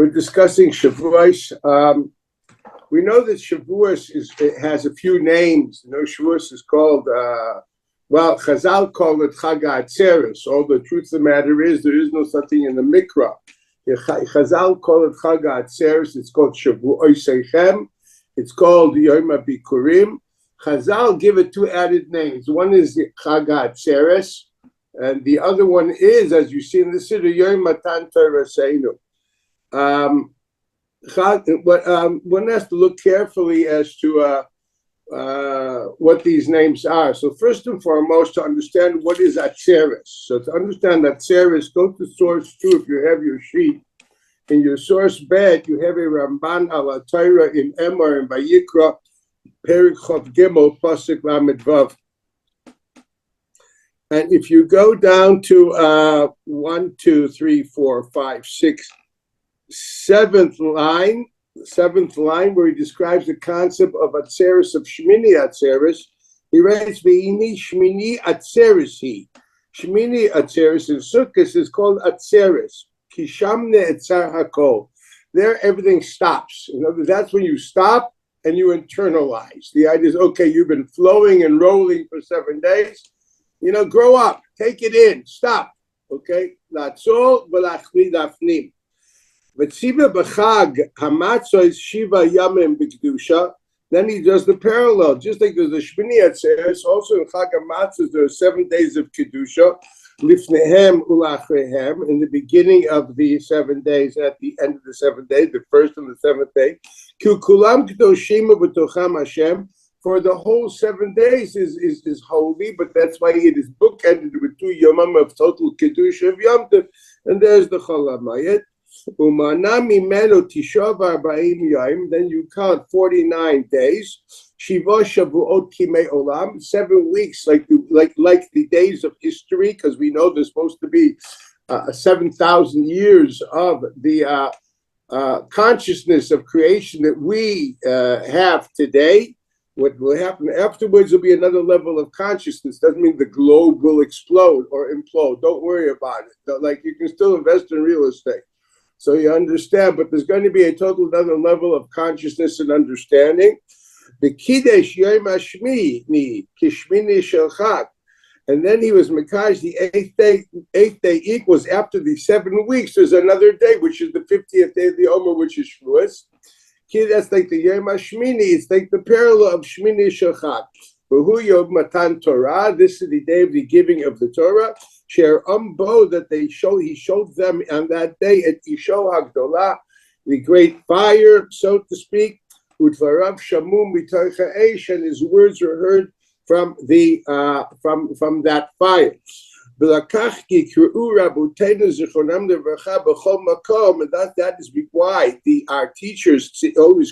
We're discussing Shavuot. We know that Shavuot has a few names. Shavuot is called, Chazal called it Chag HaAtzeres. All the truth of the matter is there is no such thing in the Mikra. Chazal call it Chag HaAtzeres. It's called Shavuot Seichem. It's called Yom HaBikurim. Chazal give it two added names. One is Chag HaAtzeres, and the other one is, as you see in the Siddur, Yom Matan Toraseinu. One has to look carefully as to what these names are. So first and foremost, to understand what is Atzeres. So to understand Atzeres, go to source 2 if you have your sheet. In your source bed, you have a Ramban ala Torah in Emor and Vayikra, Perik Chav Gimel, Pasuk Lamed Vav. And if you go down to 1, 2, 3, 4, 5, 6, seventh line where he describes the concept of Atzeres, of Shmini Atzeres, he writes, Ve'ini Shmini Atzeres he. Shmini Atzeres in Sukkot is called Atzeres. Kishamne Etzar HaKol. There everything stops. In other words, that's when you stop and you internalize. The idea is, okay, you've been flowing and rolling for 7 days. Grow up, take it in, stop. Okay? Latzol v'lachli dafnim. V'tziva b'chag hamatzah is shiva yamim b'kedusha. Then he does the parallel, just like there's the Shmini Atzeres. Also in Chag HaMatzos there are 7 days of kedusha, lifnehem ulachrehem, in the beginning of the 7 days, at the end of the 7 days, the first and the 7th day. Kulam kedoshim b'tocham Hashem. For the whole 7 days is holy, but that's why it is bookended with 2 yomam of total kedusha of Yom Tov, and there's the Chol HaMoed. Then you count 49 days. Shiva Shavuot Kimei Olam, 7 weeks, like the days of history, because we know there's supposed to be 7,000 years of the consciousness of creation that we have today. What will happen afterwards will be another level of consciousness. Doesn't mean the globe will explode or implode. Don't worry about it. Like, you can still invest in real estate. So you understand, but there's going to be a total another level of consciousness and understanding. The Kiddush Yom HaShmini Kishmini Shel Chag. And then he was Mekadosh, the eighth day equals after the 7 weeks. There's another day, which is the 50th day of the Omer, which is Shavuot. That's like the Yom HaShmini. It's like the parallel of Shmini Shel Chag. V'hu Yom Matan Torah. This is the day of the giving of the Torah. Share umbo, that he showed them on that day at Isho Hagdolah, the great fire, so to speak. Utvarav Shamum Mitocha Eish, and his words were heard from the from that fire. That is why our teachers always,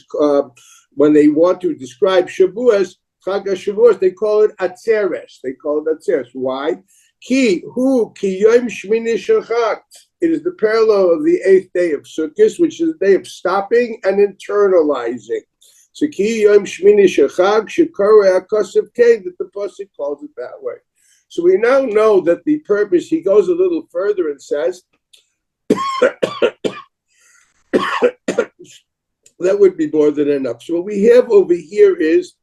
when they want to describe Shavuos, Chag HaShavuos, they call it Atzeres. Why? Ki Yom Shmini Shel Chag. It is the parallel of the 8th day of Sukkot, which is the day of stopping and internalizing. So Ki Yom Shmini Shel Chag Shekore HaKosev Kei, that the Pasuk calls it that way. So we now know that the purpose, he goes a little further and says, that would be more than enough. So what we have over here is,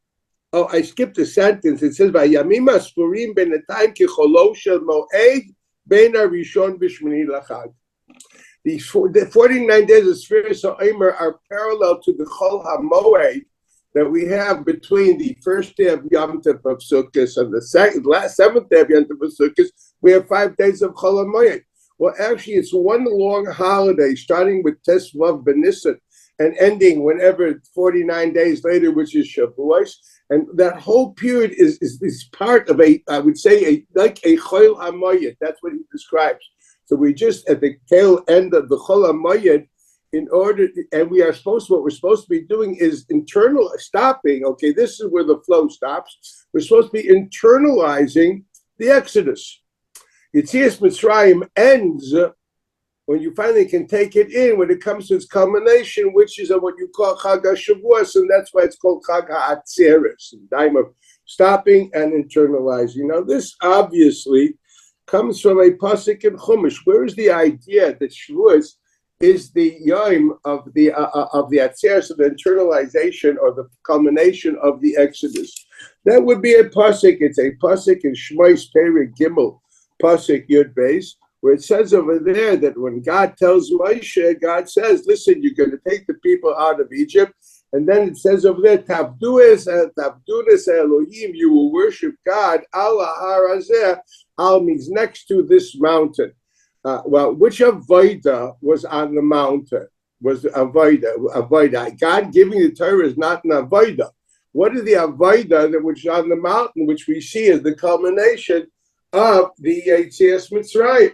I skipped a sentence. It says, "Vayamim aspurim benatayim kicholo shel moed ben harishon v'shmini lachag." The 49 days of Sfiras HaOmer are parallel to the Chol HaMoed that we have between the first day of Yom Tov of Sukkot and the 7th day of Yom Tov of Sukkot. We have 5 days of Chol HaMoed. Well, actually, it's one long holiday, starting with Tesvav B'Nisan and ending whenever 49 days later, which is Shavuot. And that whole period is part of I would say, like a Chol HaMoed. That's what he describes. So we just at the tail end of the Chol HaMoed, what we're supposed to be doing is stopping. Okay, this is where the flow stops. We're supposed to be internalizing the Exodus. Yetzias Mitzrayim ends when you finally can take it in, when it comes to its culmination, which is what you call Chag HaShavuos, and that's why it's called Chag HaAtzeres, the time of stopping and internalizing. Now, this obviously comes from a pasuk in Chumash. Where is the idea that Shavuos is the yom of the Atzeres, of the internalization or the culmination of the Exodus. That would be a pasuk. It's a pasuk in Shmois Perek Gimel, pasuk Yud Beis, where it says over there that when God tells Moshe, God says, "Listen, you're going to take the people out of Egypt." And then it says over there, Tabdunes Elohim, you will worship God, Allah Harazeh, Al means next to this mountain. Which Avodah was on the mountain? Was Avodah. God giving the Torah is not an Avodah. What is the Avodah that was on the mountain, which we see as the culmination of the Yetzias Mitzrayim?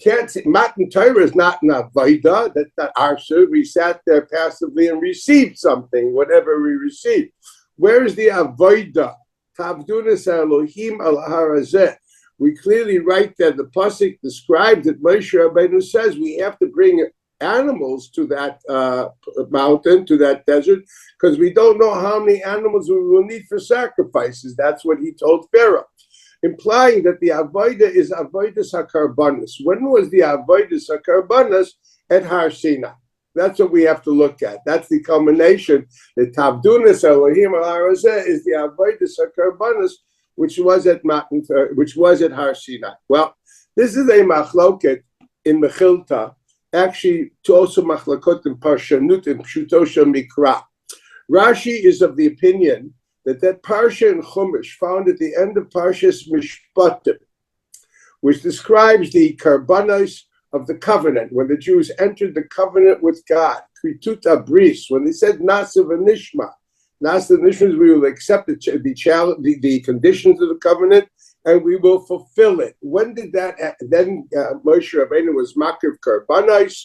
Can't say Matan Torah is not an avodah. That's not our service. We sat there passively and received something, whatever we received. Where is the avodah? Tavdunas Elohim al harazeh. We clearly write that the pasuk described that Moshe Rabbeinu says we have to bring animals to that mountain, to that desert, because we don't know how many animals we will need for sacrifices. That's what he told Pharaoh, implying that the avodah is avodas hakarbanos. When was the avodas hakarbanos? At Har Sinai. That's what we have to look at. That's the culmination. The Tavdunas Elohim al Harazeh is the avodas hakarbanos, which was at Har Sinai. Well, this is a machloket in Mechilta, actually to also machlokot in Parshanut and Pshuto Shel Mikra. Rashi is of the opinion that parsha in Chumash found at the end of Parshas Mishpatim, which describes the karbanos of the covenant, when the Jews entered the covenant with God, Kritut Bris, when they said Nasa v'nishma. Nasa v'nishma, we will accept the conditions of the covenant, and we will fulfill it. When did that? Then Moshe Rabbeinu was makriv karbanos,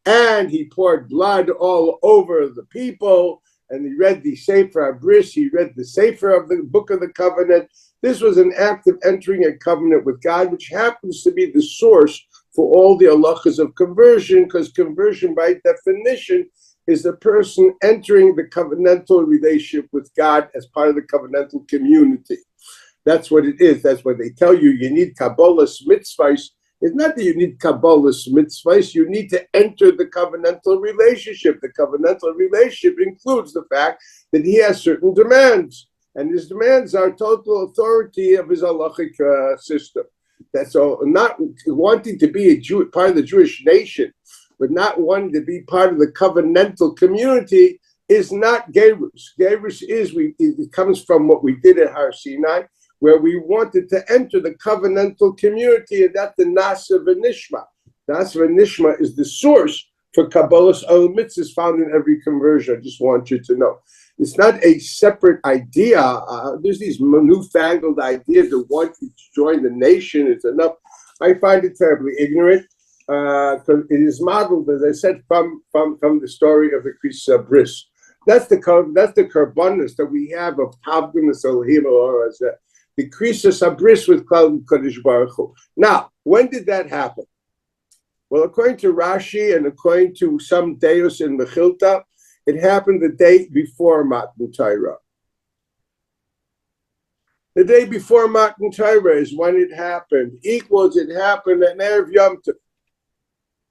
and he poured blood all over the people. And he read the Sefer HaBris, he read the Sefer of the Book of the Covenant. This was an act of entering a covenant with God, which happens to be the source for all the halachas of conversion, because conversion, by definition, is the person entering the covenantal relationship with God as part of the covenantal community. That's what it is. That's what they tell you. You need Kabbalah's mitzvahs. It's not that you need Kabbalah's mitzvahs. You need to enter the covenantal relationship. The covenantal relationship includes the fact that he has certain demands, and his demands are total authority of his halachic system. That's all. Not wanting to be a part of the Jewish nation, but not wanting to be part of the covenantal community is not gerus. Gerus is it comes from what we did at Har Sinai, where we wanted to enter the covenantal community, and that's the Nasa v'nishma. Nasa v'nishma is the source for Kabbalah's oil mitzvahs found in every conversion. I just want you to know. It's not a separate idea. There's these newfangled ideas that want to join the nation. It's enough. I find it terribly ignorant, because it is modeled, as I said, from the story of the Kriyas Bris. That's the karbanos that we have of Tavdunas Elohim al Harazeh. The Kriyas Bris with Klal Kodesh Baruch Hu. Now, when did that happen? Well, according to Rashi and according to some deos in Mechilta, it happened the day before Matan Torah. The day before Matan Torah is when it happened. Equals it happened at Erev Yom Tov.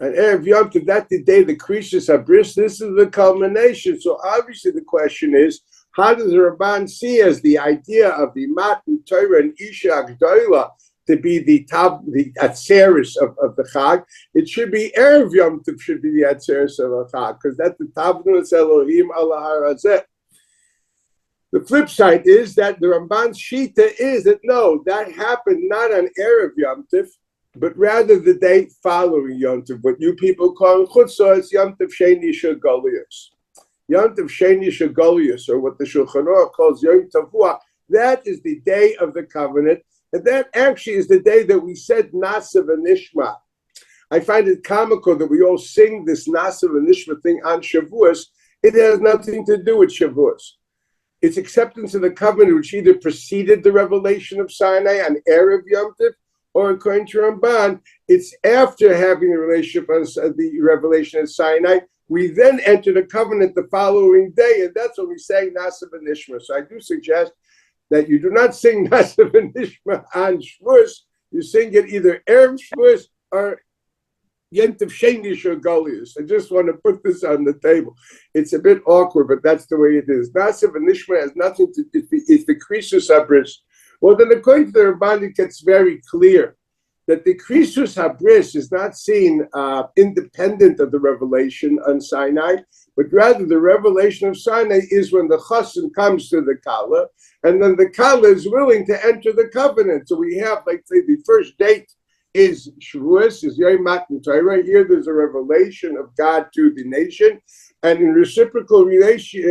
And Erev Yom Tov, that's the day the Kriyas Bris. This is the culmination. So obviously the question is, how does the Ramban see as the idea of the Matan Torah and Isha Agdoila to be the Atzeres of the Chag? It should be Erev Yom Tov should be the Atzeres of the Chag, because that's the Tavdunas Elohim al Harazeh. The flip side is that the Ramban's Shita is that no, that happened not on Erev Yom Tov, but rather the day following Yom Tov, what you people call Chutzah, it's Yom Tov Sheni Shagolios. Yom Tov Sheni Shagolios, or what the Shulchan Aruch calls Yom Tavua, that is the day of the covenant, and that actually is the day that we said Nasa v'nishma. I find it comical that we all sing this Nasa v'nishma thing on Shavuos. It has nothing to do with Shavuos. It's acceptance of the covenant, which either preceded the revelation of Sinai on Erev Yom Tov, or according to Ramban, it's after having the relationship on the revelation of Sinai. We then enter the covenant the following day, and that's when we say Nasa v'nishma. So I do suggest that you do not sing Nasa v'nishma on Shavuos. You sing it either Erev Shavuos or Yentiv Shenish or Goliath. I just want to put this on the table. It's a bit awkward, but that's the way it is. Nasiv and Nishma has nothing to do, it's the Krisus Habris. Well, then according to the Ramban, it gets very clear that the Krisus Habris is not seen independent of the revelation on Sinai, but rather the revelation of Sinai is when the Chassan comes to the Kala, and then the Kala is willing to enter the covenant. So we have, like, say, the first date is Shavuot, is Yom Matan Torah. Here there's a revelation of God to the nation, and in reciprocal reaction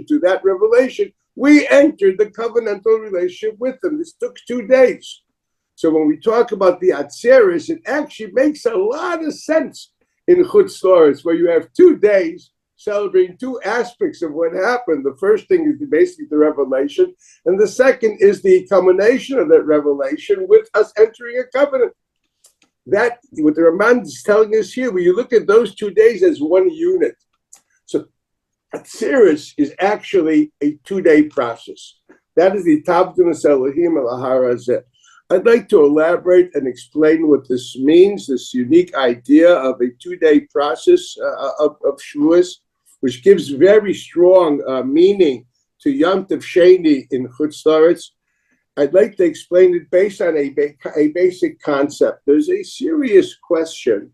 to that revelation, we entered the covenantal relationship with them. This took 2 days. So when we talk about the Atzeres, it actually makes a lot of sense in Chutz La'aretz, where you have 2 days celebrating 2 aspects of what happened. The first thing is basically the revelation, and the second is the culmination of that revelation with us entering a covenant. That, what the Ramban is telling us here, when you look at those 2 days as one unit. So Atzeres is actually a 2-day process. That is the Tabdunas Elohim al Har Hazeh. I'd like to elaborate and explain what this means, this unique idea of a 2-day process of Shavuot, which gives very strong meaning to Yom Tov Sheni in Chutz La'aretz. I'd like to explain it based on a basic concept. There's a serious question.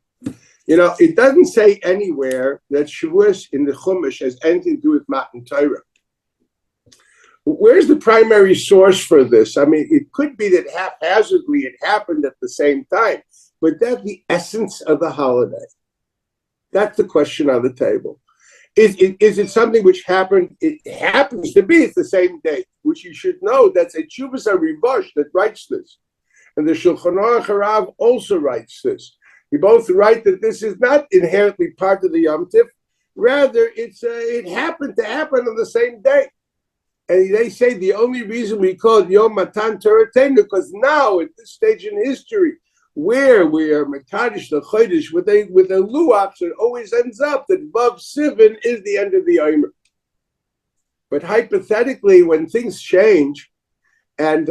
You know, it doesn't say anywhere that Shavuot in the Chumash has anything to do with Matan Torah. Where's the primary source for this? I mean, it could be that haphazardly it happened at the same time, but that's the essence of the holiday. That's the question on the table. Is it something which happened? It happens to be it's the same date, which you should know. That's a Tshuvas HaRivosh that writes this. And the Shulchan Aruch Harav also writes this. We both write that this is not inherently part of the Yom Tif. Rather, it happened to happen on the same day. And they say the only reason we call it Yom Matan Torah because now, at this stage in history, where we are Mekadosh the Chodesh with a luach, it always ends up that Vav Sivan is the end of the Omer. But hypothetically, when things change and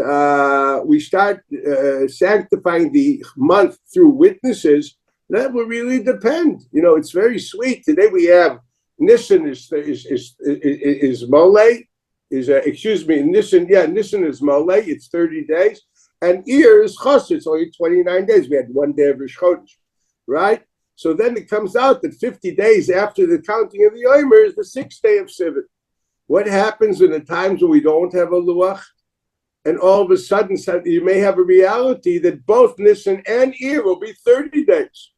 we start sanctifying the month through witnesses, that will really depend. You know, it's very sweet. Today we have Nisan is Moleh. Nisan is Moleh. It's 30 days. And Iyar is Chos, it's only 29 days. We had 1 day of Rosh Chodesh, right? So then it comes out that 50 days after the counting of the Omer is the 6th day of Sivan. What happens in the times when we don't have a Luach? And all of a sudden, you may have a reality that both Nisan and Iyar will be 30 days,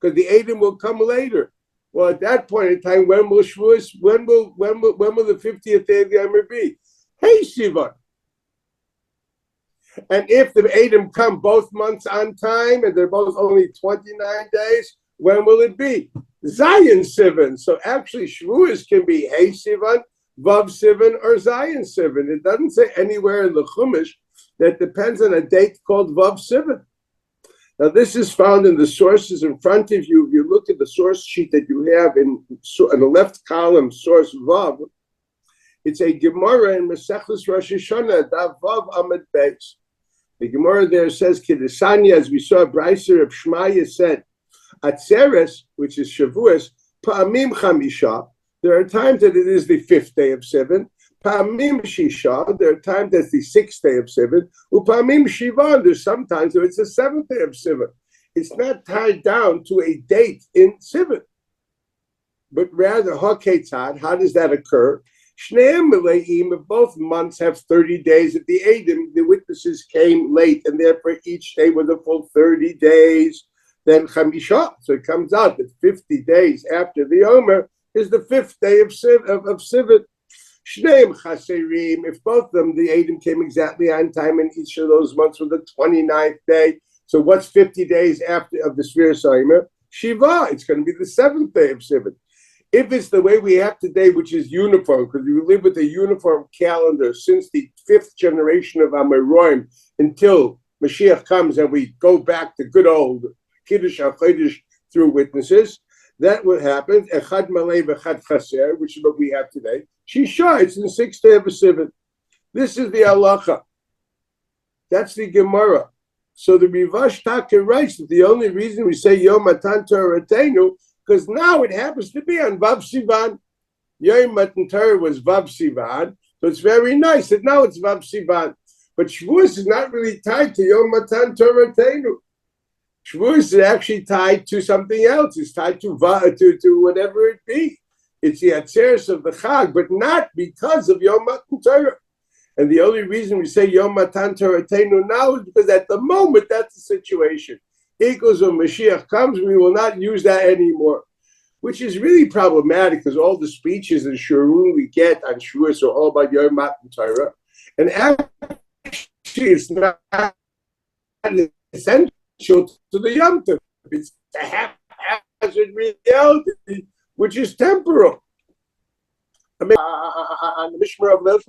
because the Eidim will come later. Well, at that point in time, when will Shavuos, when will the 50th day of the Omer be? Hey, Sivan. And if the Eidim come both months on time and they're both only 29 days, when will it be? Zion Sivan. So actually, Shavuos can be Hey Sivan, Vav Sivan, or Zion Sivan. It doesn't say anywhere in the Chumash that depends on a date called Vav Sivan. Now, this is found in the sources in front of you. If you look at the source sheet that you have in the left column, source Vav, it's a Gemara in Maseches Rosh Hashanah, Dav Vav Amud Beis. The Gemara there says, Kidesanya, as we saw, Breiser of Shmaya said, Atzeres, which is Shavuos, Pa'amim Chamisha, there are times that it is the 5th day of Sivan, Pa'amim Shisha, there are times that it's the 6th day of Sivan, Upa'amim Shivan, there's sometimes that it's the 7th day of Sivan. It's not tied down to a date in Sivan, but rather, Haketzad, how does that occur? If both months have 30 days at the Eidim, the witnesses came late, and therefore each day was a full 30 days, then Chamisha. So it comes out that 50 days after the Omer is the 5th day of Sivan. Shneim Chaserim, if both of them, the Eidim came exactly on time, and each of those months was the 29th day. So what's 50 days after of the Sfiras Omer? Shiva, it's going to be the 7th day of Sivan. If it's the way we have today, which is uniform, because we live with a uniform calendar since the 5th generation of Amoraim until Mashiach comes and we go back to good old Kiddush HaChodesh through witnesses, that would happen. Echad Malay v'Echad Chaser, which is what we have today. Shisha, it's in the 6th day of Sivan. This is the halacha. That's the Gemara. So the Rivash Taka writes that the only reason we say Yom Matan Torah Ratenu, because now it happens to be on Vav Sivan. Yom Matan Torah was Vav Sivan, so it's very nice that now it's Vav Sivan. But Shavuos is not really tied to Yom Matan Torah Ratenu. Shavuos is actually tied to something else. It's tied to whatever it be. It's the Atzeres of the Chag, but not because of Yom Matan Torah. And the only reason we say Yom Matan Torah Ratenu now is because at the moment that's the situation. Equals when Mashiach comes, we will not use that anymore, which is really problematic because all the speeches in Shurun we get on Shavuos are all about Yom Matan Torah, and actually it's not essential to the Yom Tov. It's a haphazard reality, which is temporal. I mean, on the Mishmar of Leil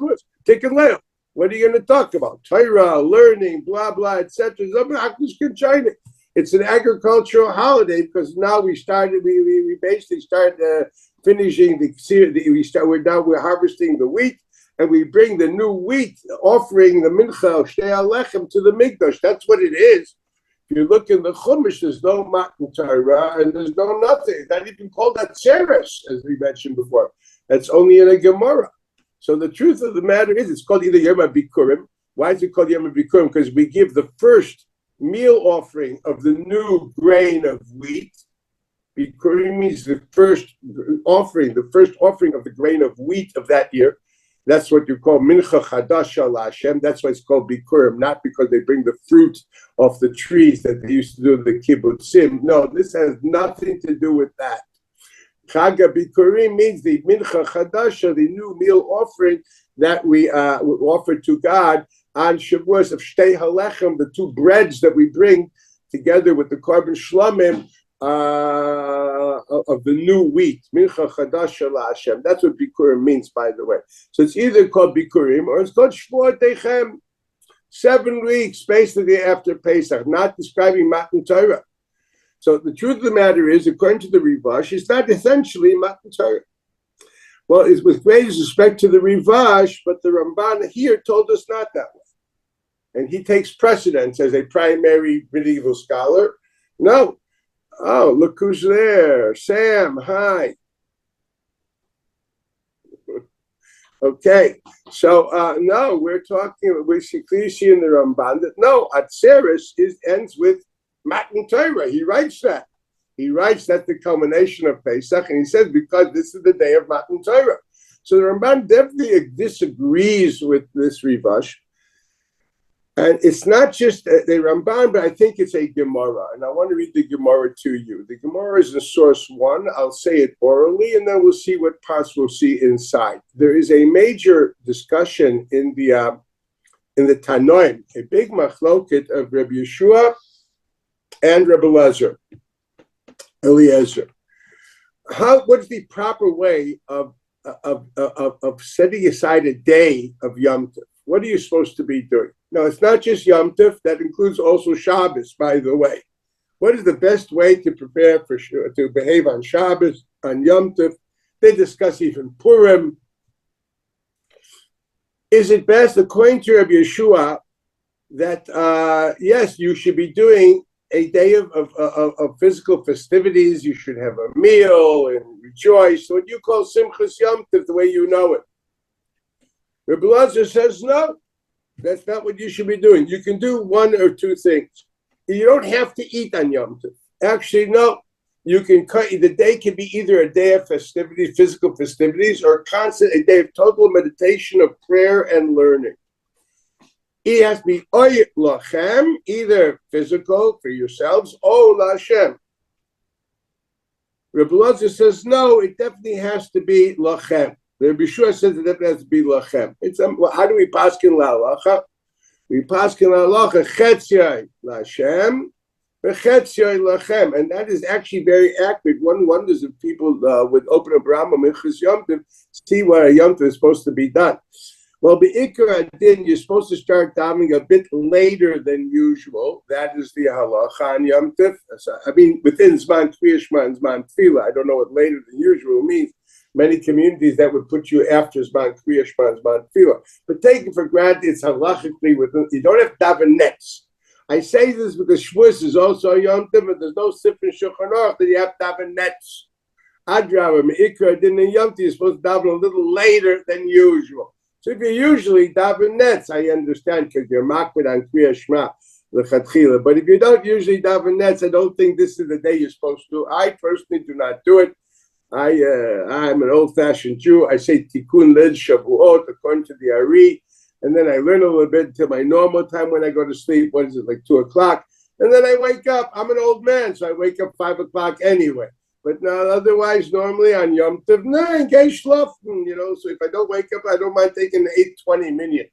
take a Leil. What are you going to talk about? Torah, learning, blah, blah, etc. It's an agricultural holiday because now we basically start finishing we're harvesting the wheat, and we bring the new wheat, offering the mincha, shtei alechem, to the mikdash. That's what it is. If you look in the Chumash, there's no Matan Torah and there's no nothing. It's not even called Atzeres, as we mentioned before. That's only in a Gemara. So the truth of the matter is, it's called either Yom HaBikurim. Why is it called Yom HaBikurim? Because we give the first meal offering of the new grain of wheat. Bikurim means the first offering of the grain of wheat of that year. That's what you call Mincha Chadasha LaHashem. That's why it's called Bikurim, not because they bring the fruit off the trees that they used to do in the kibbutzim. No, this has nothing to do with that. Chag Bikurim means the Mincha Chadasha, the new meal offering that we offer to God on Shavuos of Shtei Halechem, the two breads that we bring together with the Korban Shlamim of the new wheat. Mincha Chadasha LaHashem. That's what Bikurim means, by the way. So it's either called Bikurim or it's called Shavuot Dechem. 7 weeks, basically after Pesach, not describing Matan Torah. So the truth of the matter is, according to the Rivash, it's not essentially Matan Torah. Well, it's with greatest respect to the Rivash, but the Ramban here told us not that way. And he takes precedence as a primary medieval scholar. No. Oh, look who's there. Sam, hi. Okay, so no, we clearly see in the Ramban that no, Atzeres ends with Matan Torah. He writes that. He writes that the culmination of Pesach, and he says because this is the day of Matan Torah. So the Ramban definitely disagrees with this Rivash. And it's not just the Ramban, but I think it's a Gemara. And I want to read the Gemara to you. The Gemara is in source 1. I'll say it orally, and then we'll see what parts we'll see inside. There is a major discussion in the Tanoim, a big machloket of Rabbi Yeshua and Rabbi Eliezer. What's the proper way of setting aside a day of Yom Tov? What are you supposed to be doing? No, it's not just Yom Tov. That includes also Shabbos, by the way. What is the best way to prepare to behave on Shabbos, on Yom Tov? They discuss even Purim. Is it best, according to Rabbi Yeshua, that yes, you should be doing a day of physical festivities? You should have a meal and rejoice. What you call Simchas Yom Tov, the way you know it. Rabbi Elazar says, no, that's not what you should be doing. You can do one or two things. You don't have to eat on Yom Tov. Actually, no. You can the day can be either a day of festivities, physical festivities, or a day of total meditation, of prayer and learning. It has to be oy lachem, either physical for yourselves, or la'Hashem. Rabbi Elazar says, no, it definitely has to be lachem. Rabbi Yeshua says it definitely has to be lachem. How do we paskin la'alacha? We paskin la'alacha chetziyai la'Hashem, v'chetziyai lachem, and that is actually very accurate. One wonders if people would open up Rambam Minchas Yom Tov, see what a Yom Tov is supposed to be done. Well, Be'ikar Adin, you're supposed to start davening a bit later than usual. That is the halacha on Yom Tov. I mean, within Zman Kriya Shema and Zman Tefillah. I don't know what later than usual means. Many communities that would put you after Zman Kriya Shema and Zman Tefillah. But take it for granted, it's halachically within. You don't have to daven next. I say this because Shavuos is also a Yom Tov, and there's no sif in Shulchan Aruch that you have to have a netz. Adrava meikra din Yom Tov, you're supposed to daven a little later than usual. So if you usually daven netz, I understand because you're makbid on Kriya Shema l'chatchila. But if you don't usually daven netz, I don't think this is the day you're supposed to. I personally do not do it. I'm an old-fashioned Jew. I say Tikkun Lid Shavuot according to the Ari, and then I learn a little bit until my normal time when I go to sleep. What is it, like 2 o'clock? And then I wake up. I'm an old man, so I wake up 5 o'clock anyway. But not otherwise. Normally on Yom Tov, engage schlafen, So if I don't wake up, I don't mind taking the 8:20 minute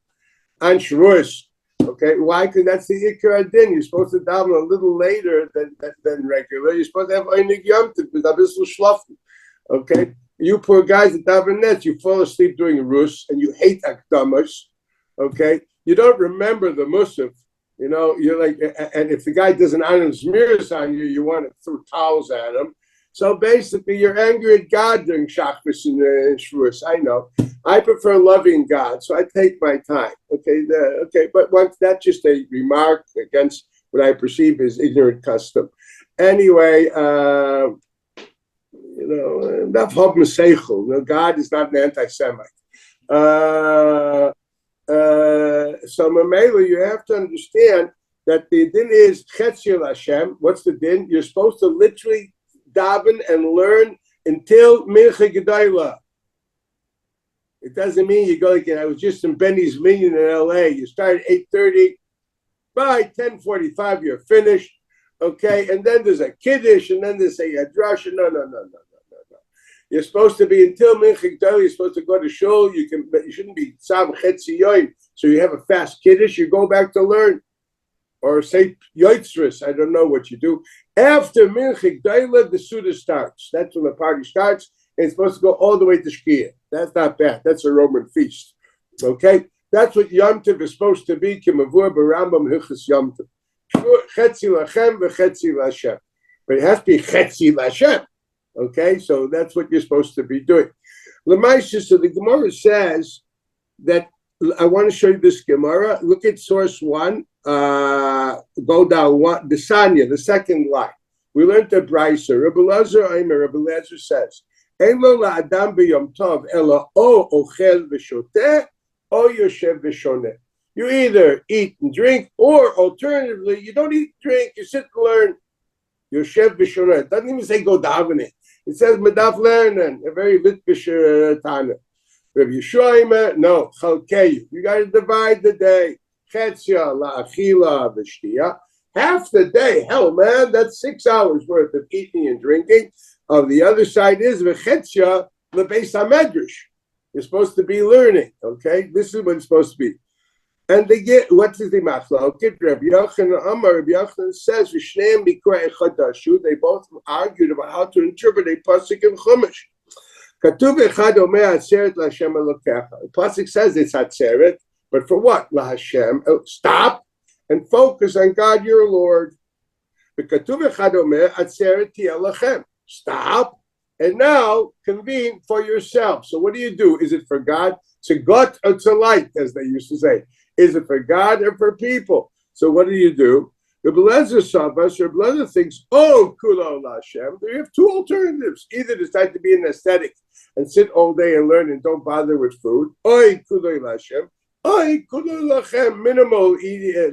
on Shavuos. Okay, why? Because that's the Ikar Adin. You're supposed to daven a little later than regular. You're supposed to have Einig Yom Tov with Abyssal Schlafen. Okay, you poor guys at daven nets, you fall asleep during Rus and you hate Akdamas. Okay, you don't remember the Musaf. You're like, and if the guy does an Anam Zmiris on you, you want to throw towels at him. So basically, you're angry at God during Shabbos and Shavuos. I know. I prefer loving God, so I take my time. Okay, but that's just a remark against what I perceive as ignorant custom. Anyway, God is not an anti-Semite. So Mamela, you have to understand that the din is Chetzil Hashem. What's the din? You're supposed to literally daven and learn until Mincha Gedayla. It doesn't mean you go again. I was just in Benny's Minion in LA. You start at 8:30. By 10:45, you're finished. Okay, and then there's a kiddush, and then there's a drasha. No. You're supposed to be until Mincha Gedayla. You're supposed to go to shul. You shouldn't be Tzam Chetzi Yoim. So you have a fast kiddush. You go back to learn, or say Yoitzris. I don't know what you do. After Mincha Gedayla, the Suda starts. That's when the party starts. And it's supposed to go all the way to Shkia. That's not bad. That's a Roman feast. Okay? That's what Yom Tov is supposed to be. Kimavur b'Rambam Hilchos Yom Tov. Chetzi lachem v'chetzi l'Hashem. But it has to be Chetzi l'Hashem. Okay? So that's what you're supposed to be doing. L'maisha, so the Gemara says that, I want to show you this Gemara. Look at source 1. Go down 1. The Sanya, the second line. We learned the Brisa. Rabbi Elazar says, you either eat and drink, or alternatively, you don't eat and drink, you sit and learn. Yoshev v'shoneh. It doesn't even say go davening. It says medaf learning, a very litvish tana. Rabbi Yeshua, no, chalkeyu. You got to divide the day. Chetzia la'achila v'shtiya. Half the day, hell man, that's 6 hours worth of eating and drinking. On the other side is v'chetzia lebeis hamedrash. You're supposed to be learning. Okay, this is what it's supposed to be. And they get, what is the machlokes? Rabbi Yochanan says v'shneim b'krei chadashu. They both argued about how to interpret a pasuk in Chumash. Katuv echad omer atzeret laHashem elokecha. The pasuk says it's atzeret, but for what? LaHashem. Stop and focus on God, your Lord. Katuv echad omer atzeret tiyeh lachem. Stop and now convene for yourself. So what do? Is it for God? To gut or to light, as they used to say. Is it for God or for people? So what do? The Blazer Sabas or Blazer thinks, oh, Kulo Lashem. You have two alternatives. Either decide to be an aesthetic and sit all day and learn and don't bother with food. Oi, Kulo Lashem. Oi, Kulo Lachem. Minimal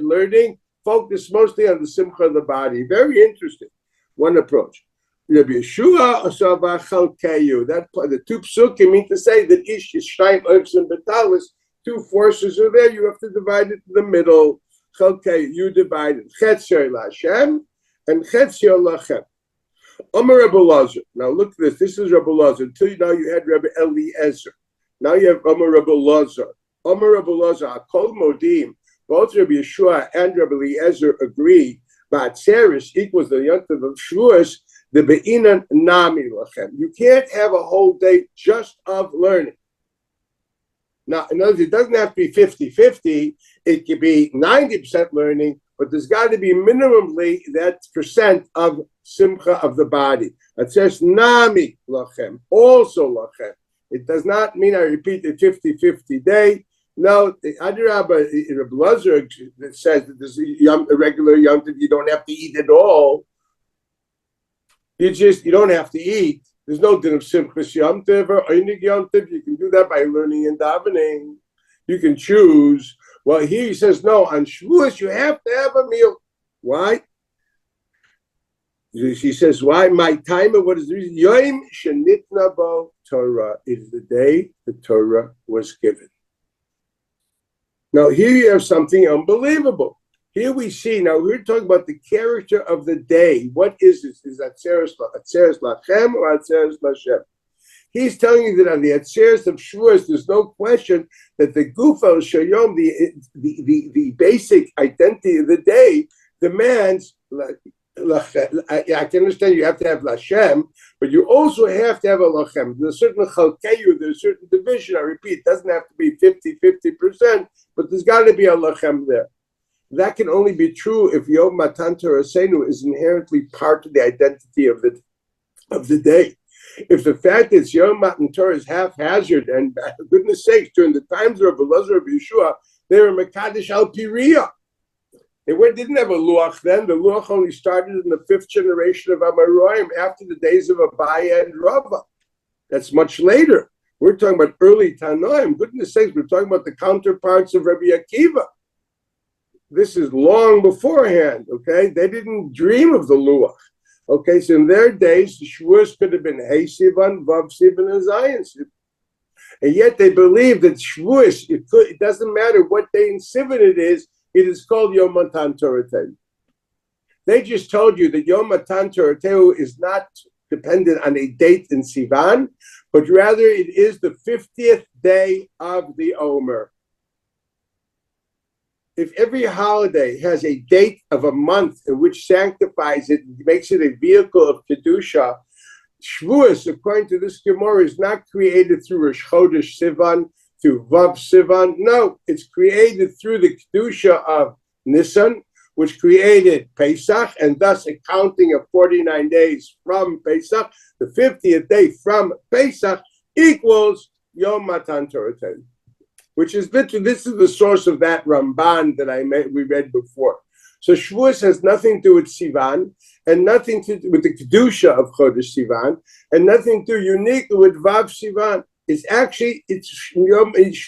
learning. Focus mostly on the simcha of the body. Very interesting. One approach. Rabbi Yeshua Asava Chalkeyu. That the two psukim mean to say that ish is shtaim oivs and betalis. Two forces are there. You have to divide it in the middle. Chalkeyu, you divide it. Chetzio Lashem and Chetzio Lachem. Amar Rabbi Elazar. Now look at this. This is Rabbi Elazar. Until now you had Rabbi Eliezer. Now you have Amar Rabbi Elazar. Amar Rabbi Elazar. Kol Modim. Both Rabbi Yeshua and Rabbi Eliezer agree. Ba'atzeres equals the yontav of Shavuos. The be'inan nami lachem. You can't have a whole day just of learning. Now, in other words, it doesn't have to be 50-50. It could be 90% learning, but there's got to be minimally that percent of simcha of the body. It says nami lachem, also lachem. It does not mean, I repeat, a 50-50 day. No, Adirabba, in a Blazer that says that there's a regular Yom Tov, you don't have to eat at all. You don't have to eat. There's no din of Simchas Yom Tov or Einig Yom Tov. You can do that by learning and davening. You can choose. Well, here he says, no, on Shavuos, you have to have a meal. Why? She says, why? My time, what is the reason? Yom Shenitna Bo Torah is the day the Torah was given. Now, here you have something unbelievable. Here we see, now we're talking about the character of the day. What is this? Is that Atzeres Lachem or Atzeres Lashem? He's telling you that on the Atzeres of Shavuos, there's no question that the Gufal Shayom, the basic identity of the day, demands. I can understand you have to have Lashem, but you also have to have a Lachem. There's a certain Chalkeyu, there's a certain division. I repeat, it doesn't have to be 50%, but there's got to be a Lachem there. That can only be true if Yom Matan Torah Seinu is inherently part of the identity of the day. If the fact that Yom Matan Torah is haphazard, and for goodness sakes, during the times of Elazar of Yeshua, they were Mekadesh al Piriya. They didn't have a Luach then. The Luach only started in the 5th generation of Amoraim after the days of Abaya and Rava. That's much later. We're talking about early Tanoim. Goodness sakes, we're talking about the counterparts of Rabbi Akiva. This is long beforehand, okay? They didn't dream of the Luach. Okay, so in their days, the Shavuos could have been Hey Sivan, Vav Sivan, and Zayin Sivan. And yet they believe that Shavuos, it doesn't matter what day in Sivan it is called Yom Matan Torah Tehu. They just told you that Yom Matan Torah Tehu is not dependent on a date in Sivan, but rather it is the 50th day of the Omer. If every holiday has a date of a month in which sanctifies it, makes it a vehicle of Kedusha, Shavuos, according to this Gemara, is not created through Rosh Chodesh Sivan, through Vav Sivan. No, it's created through the Kedusha of Nisan, which created Pesach, and thus a counting of 49 days from Pesach. The 50th day from Pesach equals Yom Matan Torah Tehu, which is literally, this is the source of that Ramban that we read before. So Shavuos has nothing to do with Sivan, and nothing to do with the Kedusha of Chodesh Sivan, and nothing to do uniquely with Vav Sivan.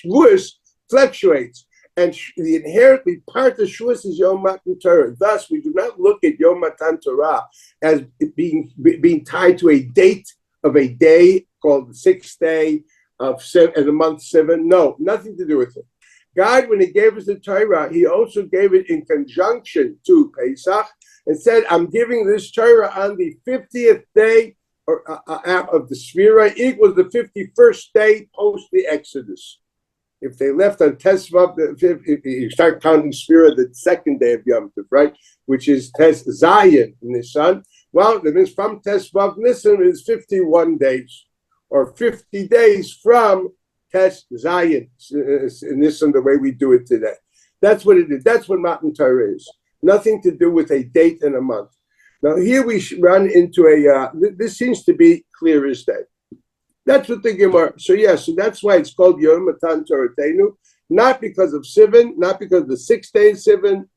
Shavuos fluctuates, and the inherently part of Shavuos is Yom Matan Torah. Thus, we do not look at Yom Matan Torah as being tied to a date of a day called the 6th day of the month 7. No, nothing to do with it. God, when He gave us the Torah, He also gave it in conjunction to Pesach and said, "I'm giving this Torah on the 50th day of the Sphira, equals the 51st day post the Exodus." If they left on Tesvav, if you start counting Sphira, the 2nd day of Yom Tov, right, which is Tes Zayin Nisan, well, that means from Tesvav Nisan is 51 days, or 50 days from Tes Zayin Nisan, the way we do it today. That's what it is. That's what Matan Torah is. Nothing to do with a date and a month. Now, here we run into this seems to be clear as day. That's what the Gemara. So that's why it's called Yom Matan Torah Teinu, not because of Sivan, not because of the 6th day of Sivan,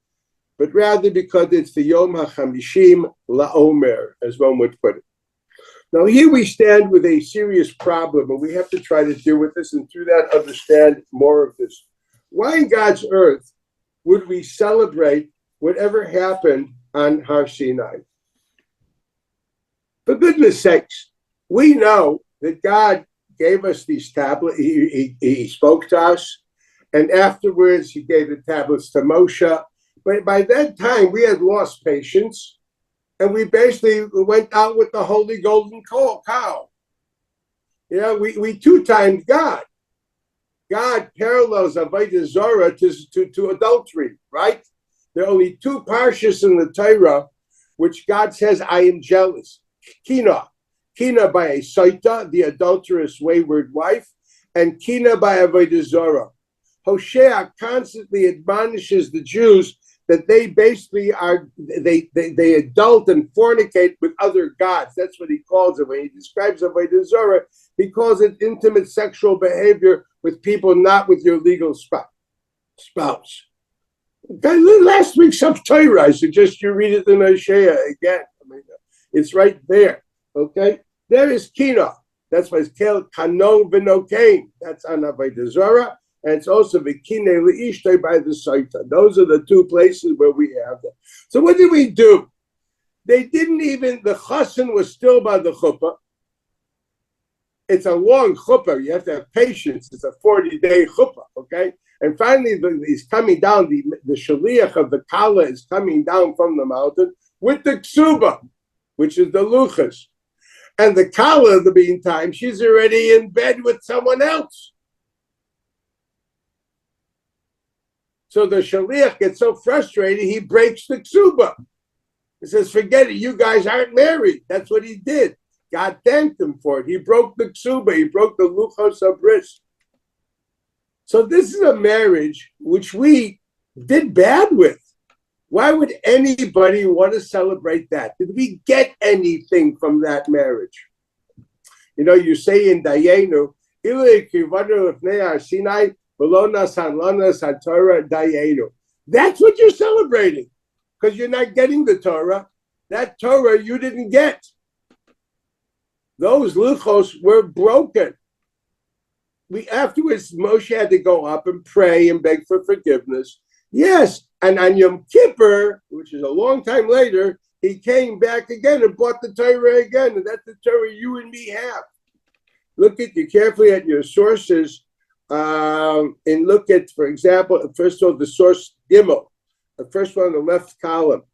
but rather because it's the Yom HaChamishim LaOmer, as one would put it. Now, here we stand with a serious problem, and we have to try to deal with this, and through that understand more of this. Why in God's earth would we celebrate whatever happened on Har Sinai? For goodness sakes, we know that God gave us these tablets. He spoke to us, and afterwards He gave the tablets to Moshe. But by that time, we had lost patience, and we basically went out with the holy golden cow. We two-timed God. God parallels Avodah Zarah to adultery, right? There are only 2 parshas in the Torah which God says, "I am jealous." Kina by a Saita, the adulterous wayward wife, and Kina by Avodah Zarah. Hosea constantly admonishes the Jews that they basically are, they adult and fornicate with other gods. That's what he calls it. When he describes Avodah Zarah, he calls it intimate sexual behavior with people not with your legal spouse. Okay, last week's Torah, I suggest you read it in Isaiah again. I mean, it's right there. Okay, there is Kina. That's why it's called Kanon V'Nokain. That's on Avodah Zarah. And it's also V'Kine L'Ishtay by the Saita. Those are the two places where we have them. So what did we do? They didn't even, the chassan was still by the chuppah. It's a long chuppah. You have to have patience. It's a 40-day chuppah, okay? And finally, he's coming down, the shaliach of the kala is coming down from the mountain with the ksuba, which is the luchas. And the kala, in the meantime, she's already in bed with someone else. So the shaliach gets so frustrated, he breaks the ksuba. He says, forget it, you guys aren't married. That's what he did. God thanked him for it. He broke the ksuba. He broke the luchos of bris. So this is a marriage which we did bad with. Why would anybody want to celebrate that? Did we get anything from that marriage? You know, you say in Dayenu, that's what you're celebrating, because you're not getting the Torah. That Torah you didn't get. Those luchos were broken. Afterwards, Moshe had to go up and pray and beg for forgiveness. Yes, and on Yom Kippur, which is a long time later, he came back again and bought the Torah again, and that's the Torah you and me have. Look at you carefully at your sources, and look at, for example, first of all, the source Gimel, the first one on the left column.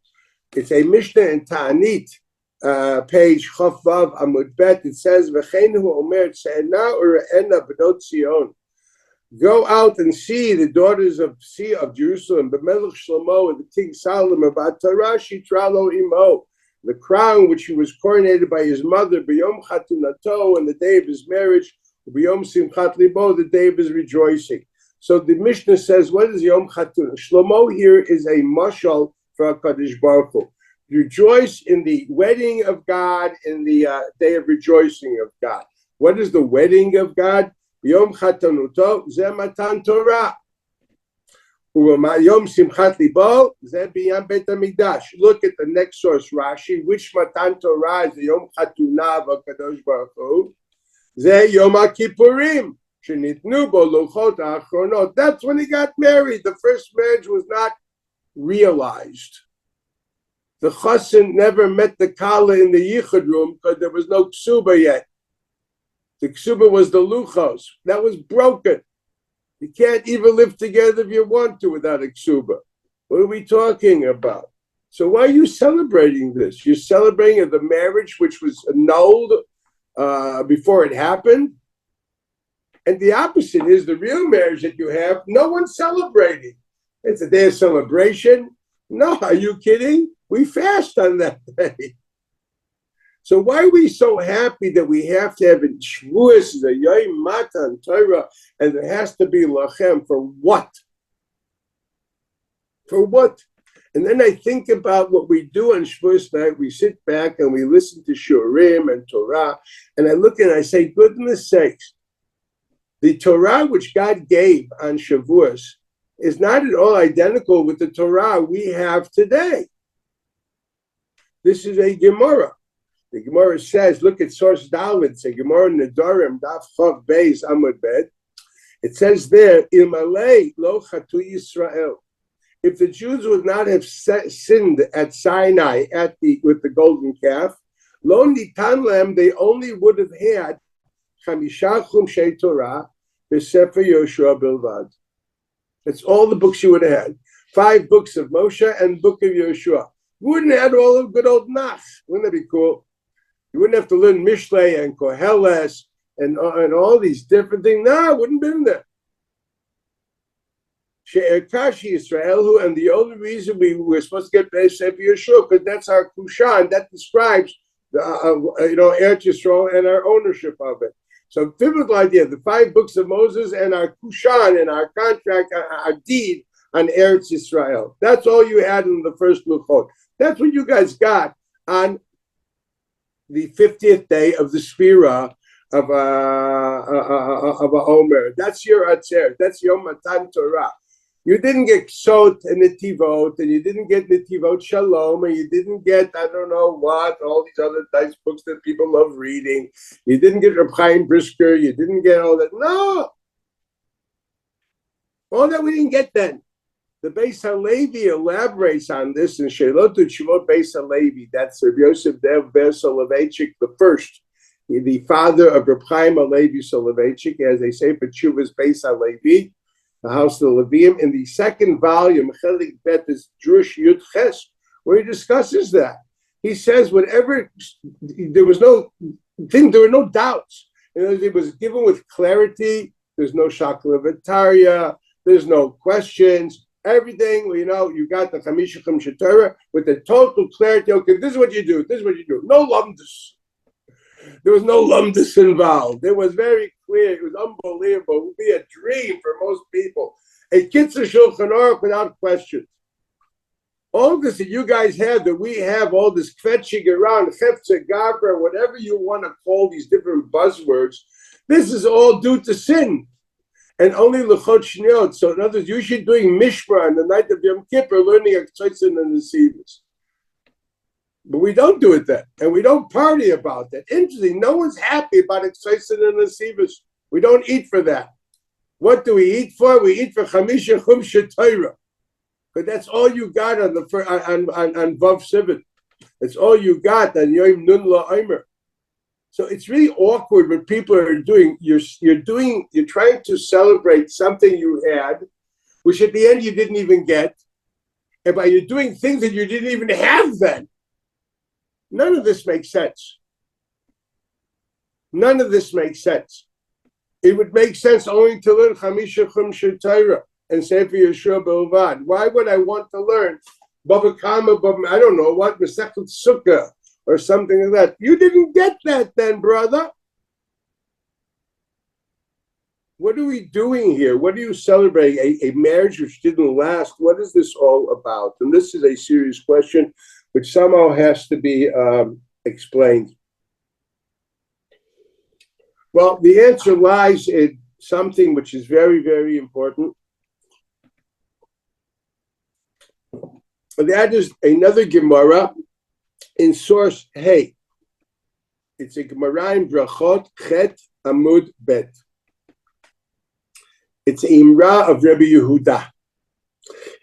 It's a Mishnah in Ta'anit, page Chof Vav Amud Bet. It says, "V'cheinu omer tze'ena ure'ena b'not Zion." Go out and see the daughters of Jerusalem, B'melech Shlomo and the King Solomon, B'atara shitralo imo, the crown which he was coronated by his mother, B'yom chatunato, on the day of his marriage, B'yom simchat libo, the day of his rejoicing. So the Mishnah says, what is Yom Chatun? Shlomo here is a mashal for HaKadosh Baruch Hu. Rejoice in the wedding of God, in the day of rejoicing of God. What is the wedding of God? Yom Chatanuto, Zeh Matan Torah. Yom Simchat Libo, Zeh B'yam Beit HaMikdash. Look at the next source, Rashi. Which Matan Torah is the Yom Chatunah of HaKadosh Baruch Hu? Zeh Yom HaKippurim. Shenitnu Bo Luchot HaAchronot. That's when he got married. The first marriage was not realized. The chassan never met the kala in the yichud room because there was no ksuba yet. The ksuba was the luchos. That was broken. You can't even live together if you want to without a ksuba. What are we talking about? So why are you celebrating this? You're celebrating the marriage which was annulled before it happened? And the opposite is the real marriage that you have, no one's celebrating. It's a day of celebration. No, are you kidding? We fast on that day. So why are we so happy that we have to have in Shavuot, the Yom Matan Torah, and there has to be Lachem? For what? For what? And then I think about what we do on Shavuot night. We sit back and we listen to Shurim and Torah, and I look and I say, goodness sakes, the Torah which God gave on Shavuot is not at all identical with the Torah we have today. This is a Gemara. The Gemara says, look at source Dalit, it's a Gemara Nedarim, Daf Chav Beis Amud Bet. It says there, Ilmalei lo chatu Yisrael. If the Jews would not have sinned at Sinai with the golden calf, lo nitan lem, they only would have had chamisha chumshei Torah b'Sefer Yoshua bilvad. That's all the books you would have had. 5 books of Moshe and book of Yoshua. You wouldn't have had all of good old Nach. Wouldn't that be cool? You wouldn't have to learn Mishlei and Koheles and all these different things. No, it wouldn't have been there. She'erkashi Yisrael, and the only reason we were supposed to get Sefer Yeshua, because that's our kushan, that describes the Eretz Yisrael and our ownership of it. So biblical idea, the 5 books of Moses and our kushan and our contract, our deed on Eretz Yisrael. That's all you had in the first Luchot. That's what you guys got on the 50th day of the Sphira of a Omer. That's your Atzer. That's your Matan Torah. You didn't get Sot and Netivot, and you didn't get Netivot Shalom, and you didn't get, I don't know what, all these other nice books that people love reading. You didn't get Reb Chaim Brisker. You didn't get all that. No. All that we didn't get then. The Beis HaLevi elaborates on this in Shelot Shivot Beis HaLevi. That's Reb Yosef Dev Ber Soloveitchik the first, the father of Reb Chaim HaLevi Soloveitchik, as they say for Tshuvas Beis HaLevi, the House of the Levium. In the second volume, Chelik Bet is Drush Yud Ches, where he discusses that. He says whatever, there were no doubts. It was given with clarity. There's no shaklavataria. There's no questions. Everything, you got the Chamisha Chumsha Torah with the total clarity. Okay, this is what you do. This is what you do. No lumdus. There was no lumdus involved. It was very clear. It was unbelievable. It would be a dream for most people. A Kitzur Shulchan Aruch without questions. All this that you guys have, that we have, all this kvetching around, Chefze Gabra, whatever you want to call these different buzzwords, this is all due to sin. And only L'chot Shniot. So in other words, you should doing Mishmar on the night of Yom Kippur, learning Aktzaitzin and the Sivas. But we don't do it then. And we don't party about that. Interesting, no one's happy about Aktzaitzin and the Sivas. We don't eat for that. What do we eat for? We eat for Chamisha Chumsha Torah. But that's all you got on Vav Sivan. That's all you got on Yom Nun La'omer. So it's really awkward what people are doing. You're trying to celebrate something you had, which at the end you didn't even get, and by you're doing things that you didn't even have then. None of this makes sense. None of this makes sense. It would make sense only to learn Chamisha Chumsha Torah and Sefer Yeshua B'Ilvad. Why would I want to learn Bava Kama, I don't know what, Masechet Sukkah, or something like that? You didn't get that then, brother. What are we doing here? What are you celebrating? A marriage which didn't last? What is this all about? And this is a serious question which somehow has to be explained. Well, the answer lies in something which is very, very important. And that is another Gemara in source Hey. It's a Gemara in Brachot Chet Amud Bet. It's Imra of Rebbe Yehuda.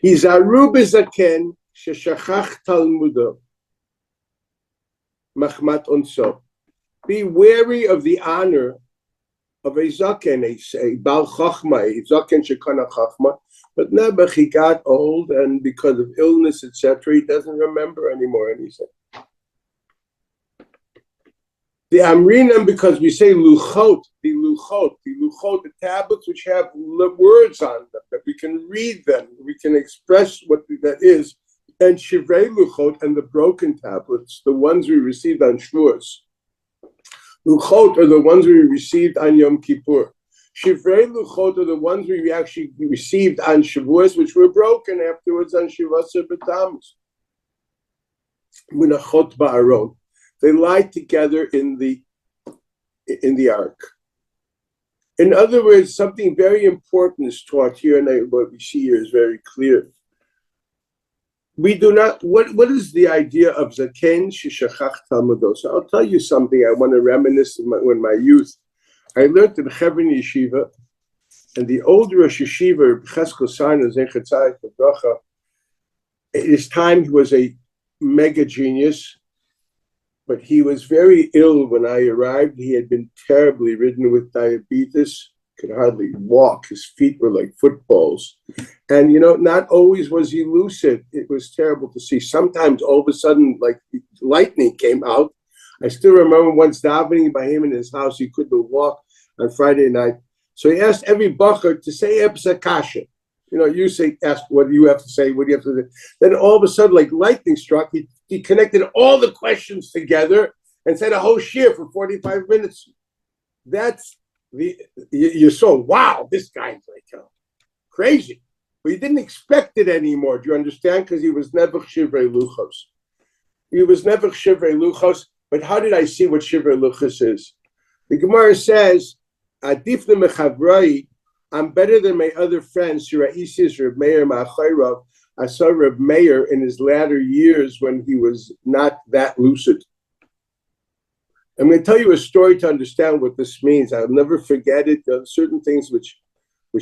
He's Aru Bezaken Sheshachach Talmudo Machmat Onso. Be wary of the honor of a Zaken, a Bal Chachma, a Zaken Shekana Chachma. But Nebuch, he got old, and because of illness, etc., he doesn't remember anymore anything. The Amrinam, because we say Luchot, the tablets which have words on them, that we can read them, we can express what that is, and Shivrei Luchot, and the broken tablets, the ones we received on Shavuot. Luchot are the ones we received on Yom Kippur. Shivrei Luchot are the ones we actually received on Shavuos, which were broken afterwards on Shivas B'Tammuz. Munachot Ba'aron. They lie together in the ark. In other words, something very important is taught here, and what we see here is very clear. We do not. What is the idea of Zaken Sheshachach Talmudo? So I'll tell you something. I want to reminisce when my youth. I learned in Chevron Yeshiva, and the older Rosh Yeshiva, Cheskel Sarna Zecher Tzaddik Bracha, at his time he was a mega genius, but he was very ill when I arrived. He had been terribly ridden with diabetes, could hardly walk. His feet were like footballs. And, not always was he lucid. It was terrible to see. Sometimes all of a sudden, like lightning came out. I still remember once davening by him in his house, he couldn't walk on Friday night. So he asked every bacher to say Ebsakasha. You say, ask what do you have to say, what do you have to say. Then all of a sudden, like lightning struck, he connected all the questions together and said a whole shir for 45 minutes. That's you saw, wow, this guy's like crazy. but he didn't expect it anymore. Do you understand? Because he was never shivrei luchos. He was never shivrei luchos. But how did I see what shivrei luchos is? The Gemara says, "Adif lemechavrai." I'm better than my other friends. Shiraisis Reb Meir Ma'achayrav. I saw Reb Meir in his latter years when he was not that lucid. I'm going to tell you a story to understand what this means. I'll never forget it. There are certain things which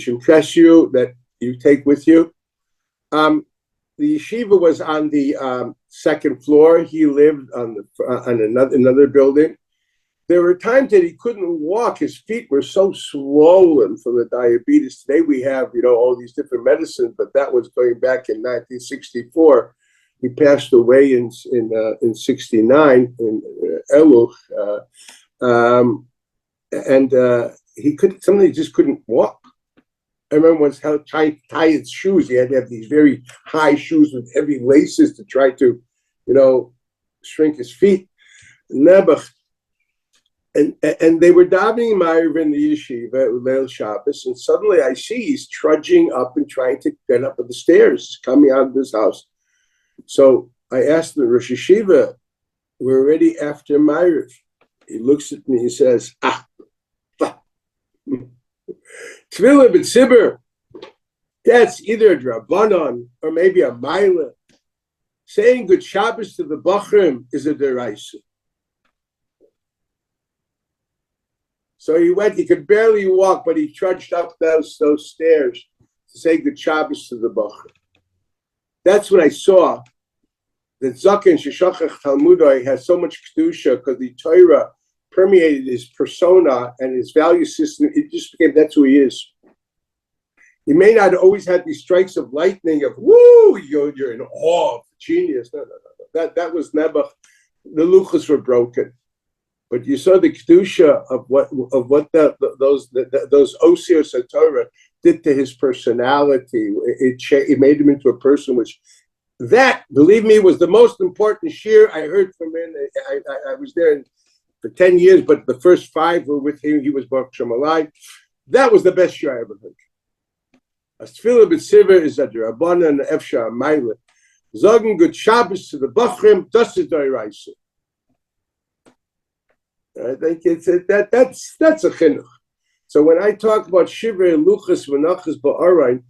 impress you that you take with you. The yeshiva was on the second floor. He lived on another building. There were times that he couldn't walk. His feet were so swollen from the diabetes. Today we have, all these different medicines, but that was going back in 1964. He passed away in 69 in Elul, and he just couldn't walk. I remember once how to tie his shoes. He had to have these very high shoes with heavy laces to try to, shrink his feet. Nebuch. And they were davening Ma'ariv in the yeshiva, Leil Shabbos, and suddenly I see he's trudging up and trying to get up the stairs, coming out of his house. So I asked the Rosh Yeshiva, we're already after Ma'ariv. He looks at me, he says, Tefillah b'tzibur, that's either a drabanan or maybe a maila. Saying good Shabbos to the Bachrim is a deraisa. So he could barely walk, but he trudged up those stairs to say good Shabbos to the Bachrim. That's when I saw that Zaken Sheshachach Talmudai has so much kedusha because the Torah permeated his persona and his value system. It just became, that's who he is. He may not always have these strikes of lightning of, woo, you're in awe of genius. No. That was Nebuch. The luchos were broken. But you saw the kedusha of what those osios of Torah did to his personality. It made him into a person which, that, believe me, was the most important shir I heard from him. I was there for 10 years, but the first 5 were with him. He was Baruch Shem Alai. That was the best shir I ever heard. As tefillah b'tziver is a derabbanan and efsha amayla. Zogen good Shabbos to the Bachrim, das is doiraisa. I think that's a chinuch. So when I talk about shivrei luchos v'nachas ba'arayin,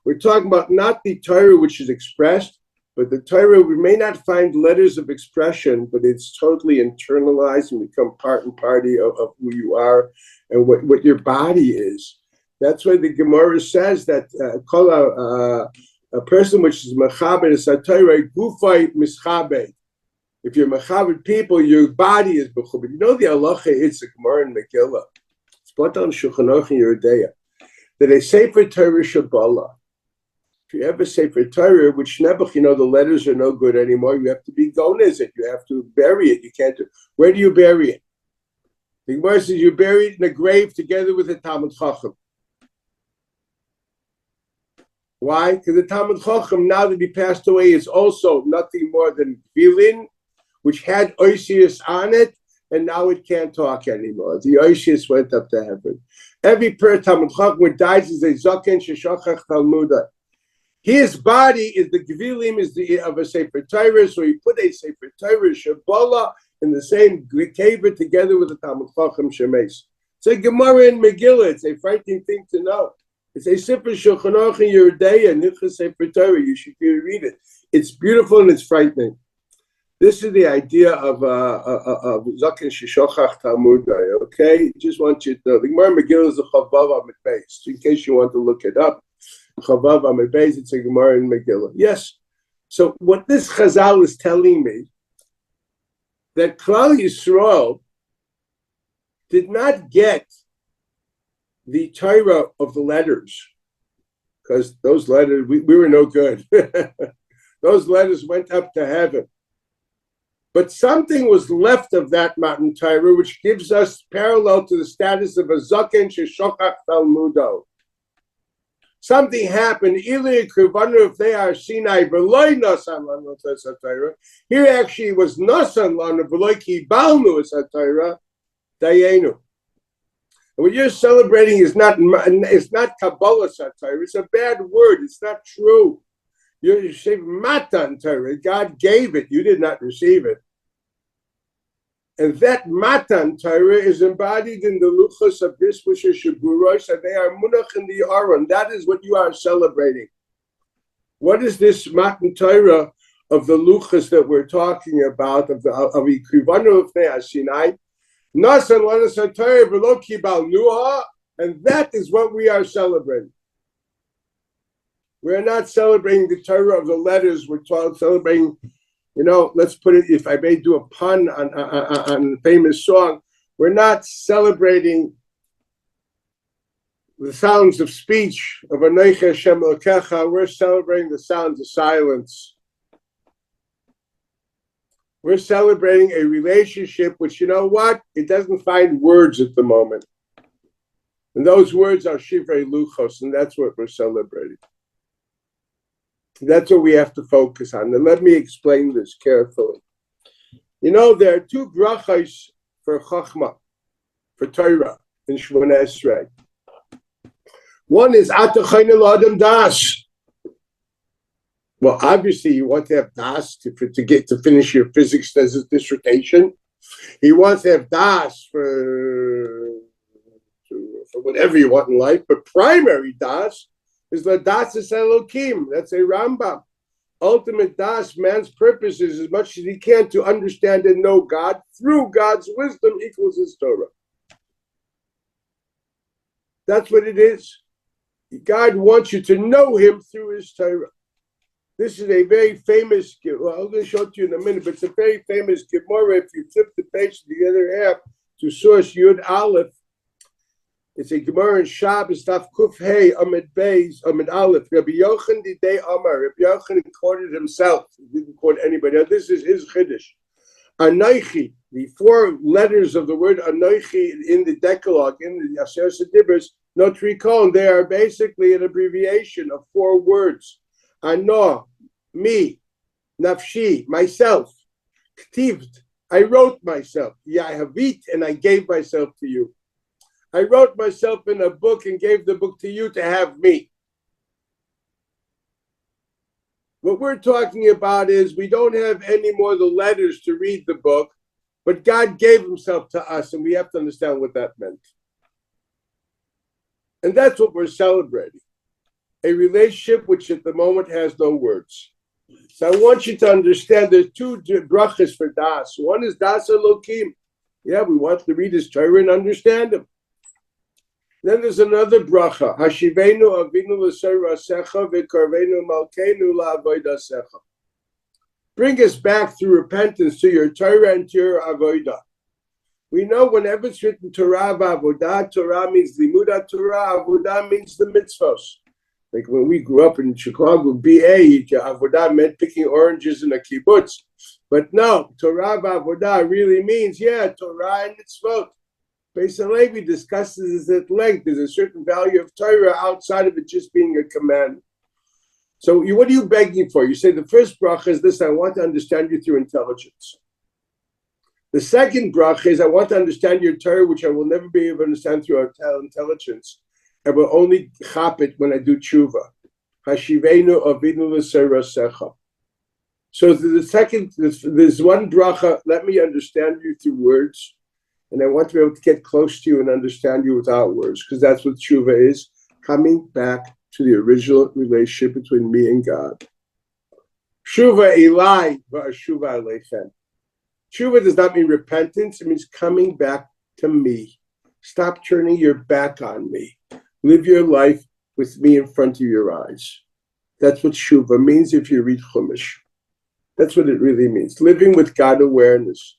we're talking about not the Torah which is expressed, but the Torah we may not find letters of expression, but it's totally internalized and become part and party of who you are and what your body is. That's why the Gemara says that a person which is mechaber is a Torah gufay mischaber. If you're mechaber people, your body is mechaber. You know the halacha, it's a Gemara in Megillah. It's put on Shulchan Aruch in Yeridea that a sefer Torah Shabbalah. If you have a sefer Torah, which Nebuch, the letters are no good anymore. You have to be gonez it. You have to bury it. You can't do. Where do you bury it? The Gemara says you bury it in a grave together with a Talmud Chacham. Why? Because the Talmud Chacham, now that he passed away, is also nothing more than Vilin, which had Oisius on it, and now it can't talk anymore. The Oisius went up to heaven. Every Talmud Chacham who dies is a Zaken Sheshachach Talmudah. His body is the Gvilim of a Sefer Torah, so he put a Sefer Torah Shabbalah in the same cave together with the Talmud Chacham Shemes. It's a Gemara in Megillah. It's a frightening thing to know. It's a Sefer Shulchan Aruch in Yeridea, Nichas Sefer Torah. You should read it. It's beautiful and it's frightening. This is the idea of Zaken Sheshachach Talmudai. Okay, just want you to know the Gemara Megillah is a Chavav Amid Beis. In case you want to look it up. Chavav Amid Beis, it's a Gemara in Megillah. Yes. So what this Chazal is telling me, that Klal Yisrael did not get the Torah of the letters, because those letters, we were no good. Those letters went up to heaven. But something was left of that Matan Torah, which gives us parallel to the status of a Zaken Sheshachach Talmudo. Something happened. If they are Sinai, here actually was Nasan Lana, Veloiki Balnu Satira, Dayenu. And what you're celebrating is it's not Kabbalah Torah. It's a bad word. It's not true. You're saying Matan Torah. God gave it. You did not receive it. And that Matan Torah is embodied in the Luchos of this which is Shavuot, and they are Munach in the Aron. That is what you are celebrating. What is this Matan Torah of the Luchos that we're talking about, of Ikrivanu of Sinai? Nasan Lanasa Torah V'lo Kibal Nuha, and that is what we are celebrating. We're not celebrating the Torah of the letters. We're celebrating, let's put it, if I may do a pun on a famous song, we're not celebrating the sounds of speech of Anochi Hashem Elokecha. We're celebrating the sounds of silence. We're celebrating a relationship which, it doesn't find words at the moment. And those words are Shivrei Luchos, and that's what we're celebrating. That's what we have to focus on. And let me explain this carefully. There are two brachos for Chachma, for Torah, in Shemona Esrei. One is Atachayne L'Adam Das. Well, obviously, you want to have Das to finish your physics dissertation. He wants to have Das for whatever you want in life, but primary Das is the Das is Elokim. That's a Rambam. Ultimate Das, man's purpose is as much as he can to understand and know God through God's wisdom equals his Torah. That's what it is. God wants you to know him through his Torah. This is a very famous, I'm going to show it to you in a minute, but it's a very famous Gemara. If you flip the page to the other half to source Yud Aleph, it's a Gemara in Shabbos, Daf Kuf Hey, Amid Beis, Amid Aleph. Rabbi Yochanan Didei Amar. Rabbi Yochanan quoted himself. He didn't quote anybody. Now, this is his Chiddush. Anochi, the 4 letters of the word Anochi in the Decalogue, in the Asher Sedibros, Notrikon, they are basically an abbreviation of 4 words. Ano, me, Nafshi, myself. Ktivt, I wrote myself. Yahavit, and I gave myself to you. I wrote myself in a book and gave the book to you to have me. What we're talking about is we don't have any more the letters to read the book, but God gave himself to us, and we have to understand what that meant. And that's what we're celebrating. A relationship which at the moment has no words. So I want you to understand there's 2 brachas for Das. One is Das Elokim. Yeah, we want to read his Torah and understand him. Then there's another bracha. Hashivenu avinu l'serasecha v'karvenu malkeinu la'avodasecha. Bring us back through repentance to your Torah and to your avodah. We know whenever it's written Torah v'avodah, Torah means limudat Torah, avodah means the mitzvos. Like when we grew up in Chicago, BA, avodah meant picking oranges in a kibbutz. But no, Torah v'avodah really means, Torah and mitzvot. Beis Halevi discusses this at length. There's a certain value of Torah outside of it just being a command. So what are you begging for? You say the first bracha is this: I want to understand you through intelligence. The second bracha is I want to understand your Torah, which I will never be able to understand through intelligence. I will only chap it when I do tshuva. Hashivenu avinu l'serasecha. So the second, there's one bracha. Let me understand you through words. And I want to be able to get close to you and understand you without words, because that's what tshuva is, coming back to the original relationship between me and God. Tshuva elai v'ashuva aleichem. Tshuva does not mean repentance. It means coming back to me. Stop turning your back on me. Live your life with me in front of your eyes. That's what tshuva means if you read Chumash. That's what it really means. Living with God awareness.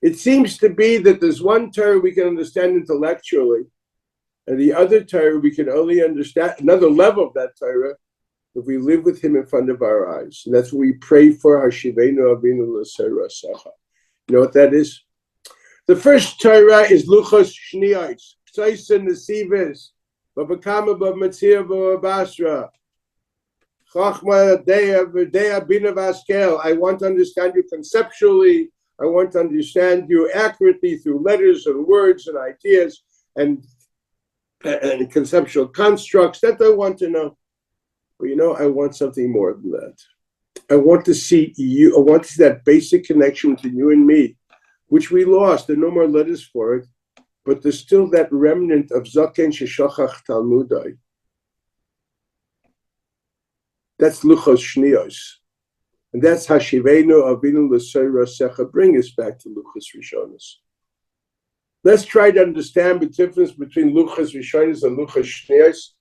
It seems to be that there's one Torah we can understand intellectually, and the other Torah we can only understand, another level of that Torah, if we live with him in front of our eyes. And that's what we pray for, Hashivenu Avinu L'Serasecha. You know what that is? The first Torah is Luchos Shniyos, Ktsoisa Nesives, Babakama Bamatzia Babasra, Chachma Dea Bina Vaskel. I want to understand you conceptually. I want to understand you accurately through letters and words and ideas. And and conceptual constructs. That I want to know. But I want something more than that. I want to see you. I want to see that basic connection between you and me, which we lost. There are no more letters for it, but there's still that remnant of Zaken Sheshachach Talmudai. That's Luchos Shnios. And that's Hashivenu Avinu L'Seira Secha. Bring us back to Luchos Rishonos. Let's try to understand the difference between Luchos Rishonos and Luchos Shnios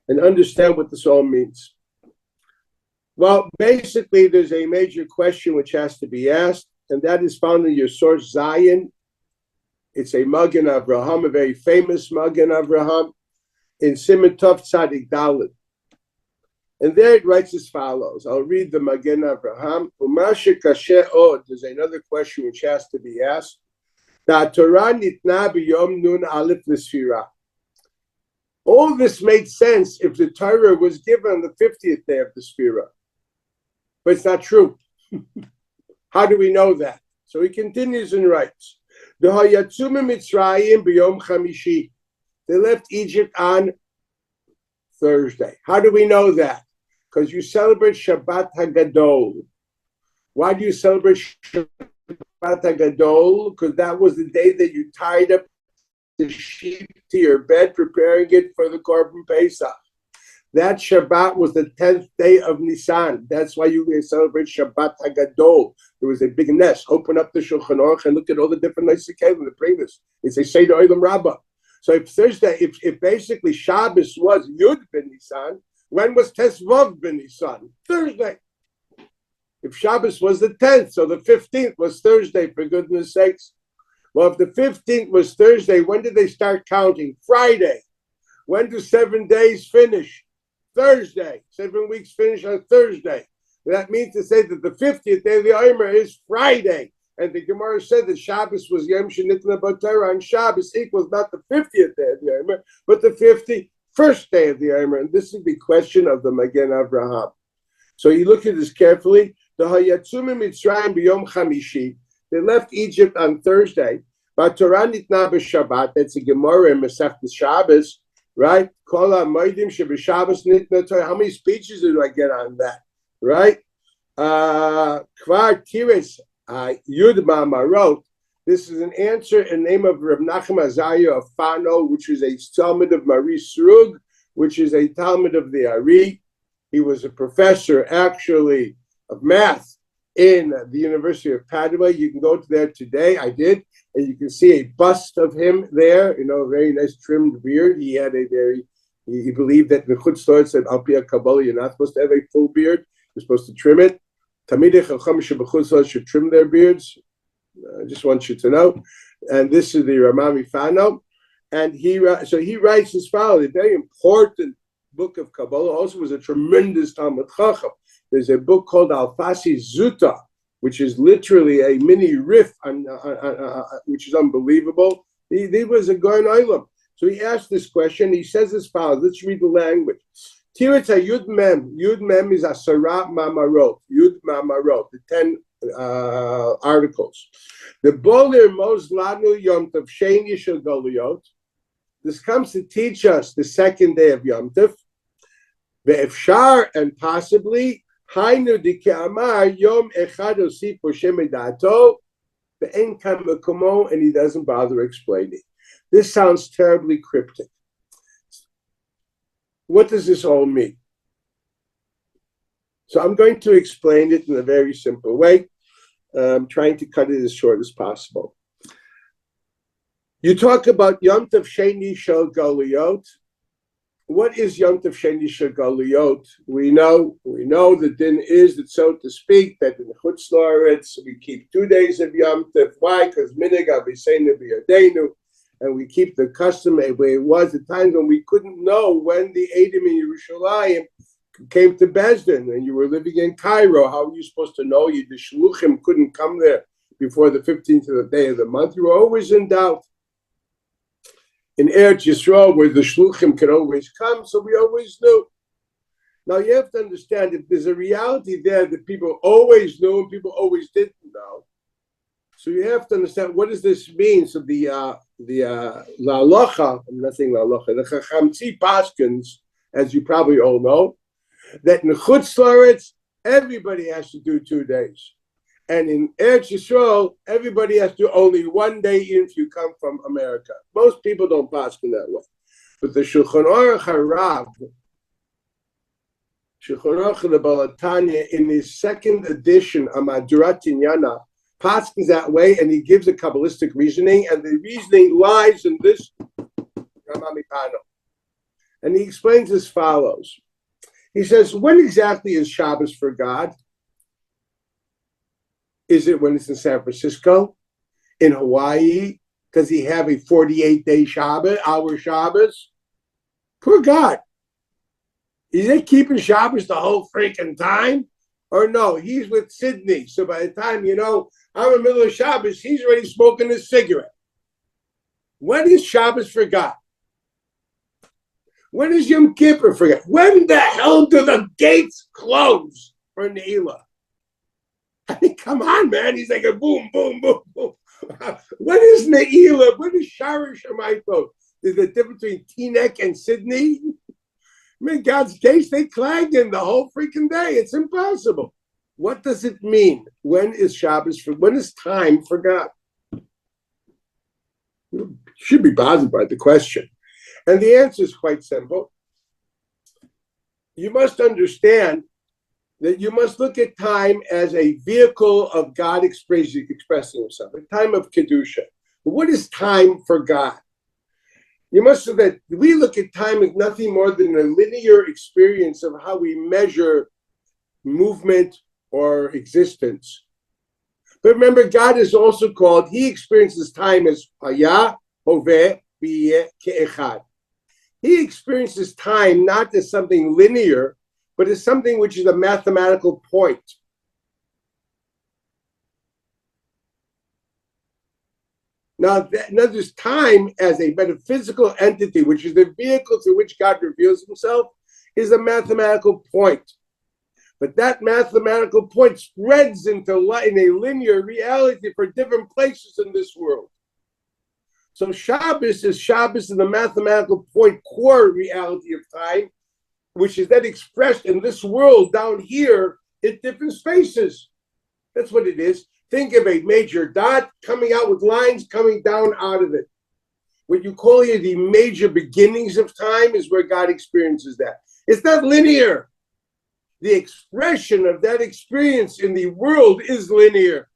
and understand what this all means. Well, basically, there's a major question which has to be asked, and that is found in your source, Zion. It's a Magen Avraham, a very famous Magen Avraham, in Siman Tov Tzadik Dalet. And there it writes as follows. I'll read the Magen Avraham. Umashe Kashe Od. There's another question which has to be asked. Da Torah nitna b'yom nun aleph l'sfira. All this made sense if the Torah was given on the 50th day of the Sfira. But it's not true. How do we know that? So he continues and writes, they left Egypt on Thursday. How do we know that? Because you celebrate Shabbat HaGadol. Why do you celebrate Shabbat HaGadol? Because that was the day that you tied up the sheep to your bed, preparing it for the Korban Pesach. That Shabbat was the 10th day of Nisan. That's why you celebrate Shabbat HaGadol. There was a big nest. Open up the Shulchan Aruch and look at all the different nights that came in the previous. It's a Seder Olam Rabbah. So if Thursday, if basically Shabbos was Yud ben Nisan, when was Tesvav ben Nisan? Thursday. If Shabbos was the 10th, so the 15th was Thursday, for goodness sakes. Well, if the 15th was Thursday, when did they start counting? Friday. When do 7 days finish? Thursday. 7 weeks finish on Thursday. That means to say that the 50th day of the Omer is Friday. And the Gemara said that Shabbos was Yom Shenitna B'Torah, and Shabbos equals not the 50th day of the Omer, but the 51st day of the Omer. And this is the question of the Magen Avraham. So you look at this carefully. The Hayatzum Mitzrayim b'Yom Chamishi. They left Egypt on Thursday. B'Torah nitna b'Shabbat. That's a Gemara in Masechtas Shabbos, right? Kol ha'moedim sheb'Shabbos nitna Torah. How many speeches did I get on that, right? Kvar Tires Yud Ma'amarot. This is an answer in the name of Reb Nachum Azariah of Fano, which is a Talmud of Mari Srug, which is a Talmud of the Ari. He was a professor, actually, of math in the University of Padua. You can go to there today. I did. And you can see a bust of him there, a very nice trimmed beard. He had he believed that the Chutz Torah said, Al Pi HaKabbalah, you're not supposed to have a full beard. You're supposed to trim it. Talmidei Chacham Shebechutz Torah should trim their beards. I just want you to know. And this is the Ramami Fano. And he writes as follows, a very important book of Kabbalah, also was a tremendous Talmud Chacham. There's a book called Alfasi Zuta, which is literally a mini riff, which is unbelievable. He was a Goyen Olam. So he asked this question. He says as follows. Let's read the language. Tiritza Yud Mem. Yud Mem is Asara Mamarot. Yud Mamarot, the 10 articles. The Bolir Mos Lanu Yom Tov Shein Yishal Goliot. This comes to teach us the second day of Yom Tov. Ve'efshar, and possibly, Hainu Dike'amar Yom Echad Osif Poshem Edato Ve'en Kam Mekomo, and he doesn't bother explaining. This sounds terribly cryptic. What does this all mean? So I'm going to explain it in a very simple way. I'm trying to cut it as short as possible. You talk about Yom Tov Sheni Shel Goliot. What is Yom Tov Sheni Shel Goliot? We know the din is that, so to speak, that in Chutz La'aretz we keep 2 days of Yom Tov. Why? Because Minig Aviseinu B'Yadeinu, and we keep the custom the way it was at times when we couldn't know when the Edom in Yerushalayim came to Bezdin, and you were living in Cairo. How were you supposed to know? The Shluchim couldn't come there before the 15th of the day of the month. You were always in doubt. In Eretz Yisrael, where the Shluchim can always come, so we always knew. Now you have to understand, if there's a reality there that people always knew and people always didn't know, So you have to understand, what does this mean? So the la'alocha, I'm not saying la'alocha, the chachamtzi paskins, as you probably all know, that in Chutz La'aretz, everybody has to do 2 days. And in Eretz Yisrael, everybody has to do only 1 day if you come from America. Most people don't paskin that way. But the Shulchan Aruch HaRav, Shulchan Aruch the Balatanya, in his second edition, Amadurat Tinyana, paskins that way, and he gives a Kabbalistic reasoning, and the reasoning lies in this Ramamipano. And he explains as follows. He says, when exactly is Shabbos for God? Is it when it's in San Francisco, in Hawaii? Does he have a 48-day Shabbos, hour Shabbos? Poor God. Is he keeping Shabbos the whole freaking time? Or no, he's with Sydney. So by the time, I'm in the middle of Shabbos, he's already smoking a cigarette. When is Shabbos for God? When is Yom Kippur for God? When the hell do the gates close for Ne'ilah? I mean, come on, man. He's like a boom, boom, boom, boom. When is Ne'ilah? When is Shara Shemaito? Is the difference between Teaneck and Sydney? I mean, God's case, they clagged him the whole freaking day. It's impossible. What does it mean? When is Shabbos when is time for God? You should be bothered by the question. And the answer is quite simple. You must understand that you must look at time as a vehicle of God expressing himself, a time of Kedusha. What is time for God? You must know that we look at time as nothing more than a linear experience of how we measure movement or existence. But remember, God is also called, he experiences time as Haya, Hoveh, Biyeh, Ke'echad. He experiences time not as something linear, but as something which is a mathematical point. Now, there's time as a metaphysical entity, which is the vehicle through which God reveals himself, is a mathematical point. But that mathematical point spreads in a linear reality for different places in this world. So Shabbos is Shabbos in the mathematical point core reality of time, which is then expressed in this world down here in different spaces. That's what it is. Think of a major dot coming out with lines coming down out of it. What you call here the major beginnings of time is where God experiences that. It's not linear. The expression of that experience in the world is linear.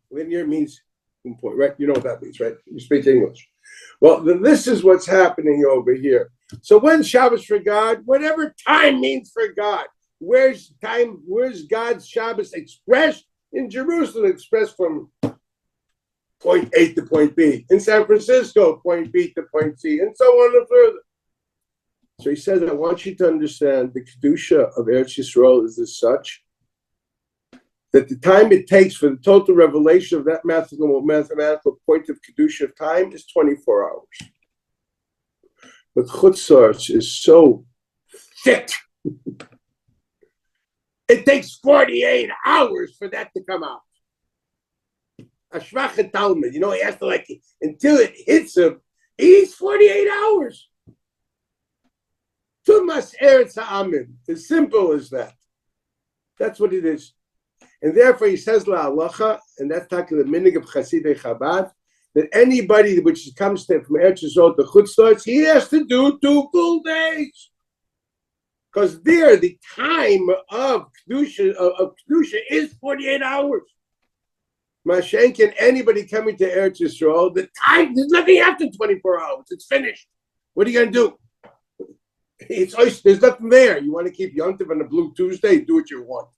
Linear means important, right? You know what that means, right? You speak English. Well, then this is what's happening over here. So when Shabbos for God, whatever time means for God, where's God's Shabbos expressed? In Jerusalem, expressed from point A to point B. In San Francisco, point B to point C, and so on and further. So he says, I want you to understand the Kedusha of Eretz Yisrael is as such that the time it takes for the total revelation of that mathematical point of Kedusha of time is 24 hours. But Chutzars is so thick. It takes 48 hours for that to come out. A Shvach Talmud, he has to until it hits him, he needs 48 hours. Tumas Eretz Ha'amim, as simple as that. That's what it is. And therefore he says la'alacha, and that's talking the minig of Chasidei Chabad, that anybody which comes from Eretz Yisrael to Chutz La'aretz, he has to do 2 full days. Because there, the time of Kedusha is 48 hours. Mashenkin, anybody coming to Eretz Yisrael, the time, there's nothing after 24 hours. It's finished. What are you going to do? There's nothing there. You want to keep Yontiv on a Blue Tuesday, do what you want.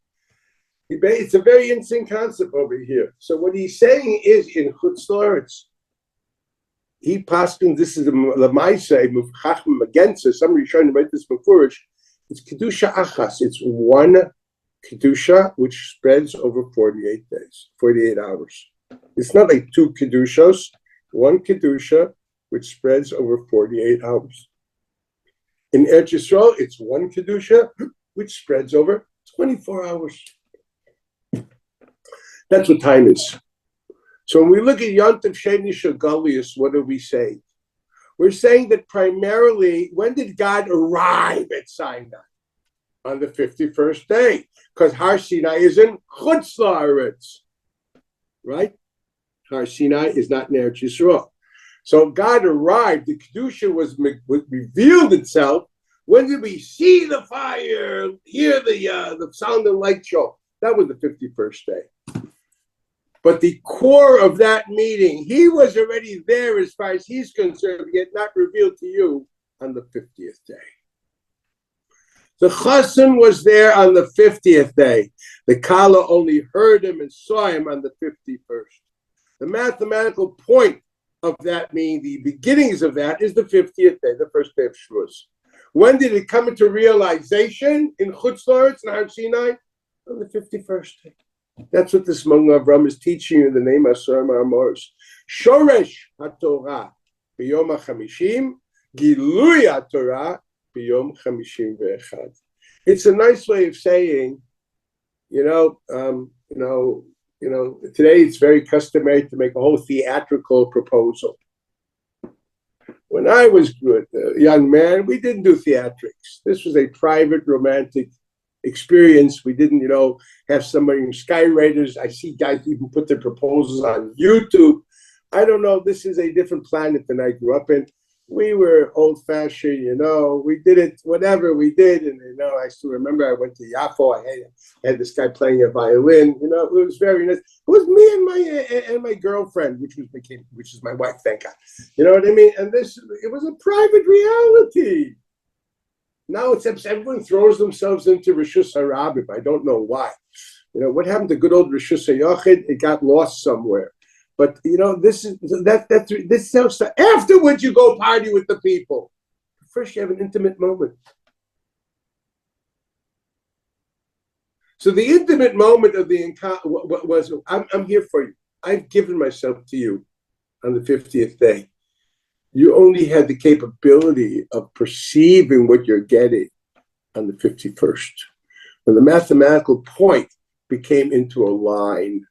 It's a very interesting concept over here. So what he's saying is in Chutz La'aretz, he paskin, this is the Lamaisa, Chacham against us. Somebody trying to write this before. It's Kedusha Achas. It's one Kedusha which spreads over 48 days, 48 hours. It's not like 2 Kedushos, one Kedusha which spreads over 48 hours. In Eretz Yisrael, it's one Kedusha which spreads over 24 hours. That's what time is. So when we look at Yontif Sheni Shagalius, what do we say? We're saying that primarily, when did God arrive at Sinai? On the 51st day, because Har Sinai is in Chutz La'aretz, right? Har Sinai is not in Eretz Yisrael. So God arrived, the Kedusha was revealed itself. When did we see the fire, hear the sound and light show? That was the 51st day. But the core of that meeting, he was already there as far as he's concerned, yet not revealed to you on the 50th day. The Chassan was there on the 50th day. The Kala only heard him and saw him on the 51st. The mathematical point of that, meaning the beginnings of that, is the 50th day, the first day of Shavuot. When did it come into realization in Chutz La'aretz and Har Sinai? On the 51st day. That's what this Magen Avraham is teaching you in the name of Asar Ma'amors. Shoresh HaTorah b'yom HaChamishim, Gilui HaTorah b'yom Chamishim ve'echad. It's a nice way of saying, today it's very customary to make a whole theatrical proposal. When I was a young man, we didn't do theatrics. This was a private, romantic experience. We didn't, have somebody in Sky Raiders. I see guys even put their proposals on YouTube. I don't know. This is a different planet than I grew up in. We were old-fashioned, we did it, whatever we did. And, I still remember I went to Yafo. I had this guy playing a violin. It was very nice. It was me and my girlfriend, which is my wife, thank God. You know what I mean? And it was a private reality. Now it's everyone throws themselves into Rishus HaRabim. I don't know why. What happened to good old Rishus HaYochid? It got lost somewhere. But this sounds. Afterwards, you go party with the people. First, you have an intimate moment. So the intimate moment of the encounter was, I'm here for you. I've given myself to you on the 50th day. You only had the capability of perceiving what you're getting on the 51st. When the mathematical point became into a line,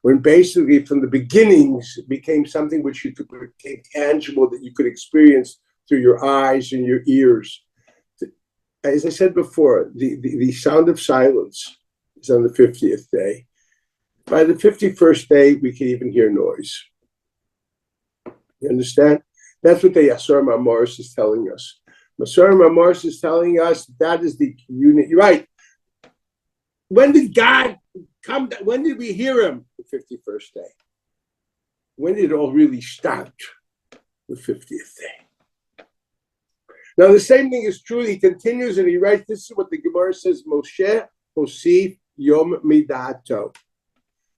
when basically from the beginnings it became something which became tangible, that you could experience through your eyes and your ears. As I said before, the sound of silence is on the 50th day. By the 51st day, we can even hear noise. You understand? That's what the Asar Ma'amors is telling us. Asar Ma'amors is telling us that is the unit. You're right. When did God come? When did we hear him? The 51st day. When did it all really start? The 50th day. Now the same thing is true. He continues and he writes, this is what the Gemara says, Moshe Hosif Yom Midato.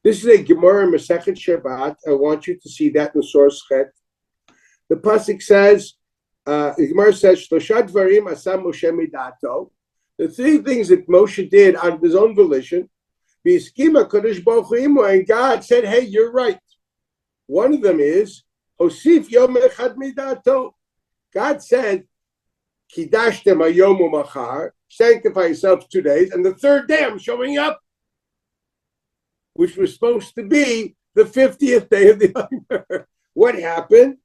This is a Gemara in Masechet Shabbat. I want you to see that in the source Chet. The pasuk says, the Gemara says, Shlosha Dvarim Asa Moshe Midato. The three things that Moshe did out of his own volition, and God said, hey, you're right. One of them is, Hosif Yom Echad Midato. God said, Kidashtem Hayom U'Machar, sanctify yourselves 2 days, and the third day I'm showing up, which was supposed to be the 50th day of the year. What happened?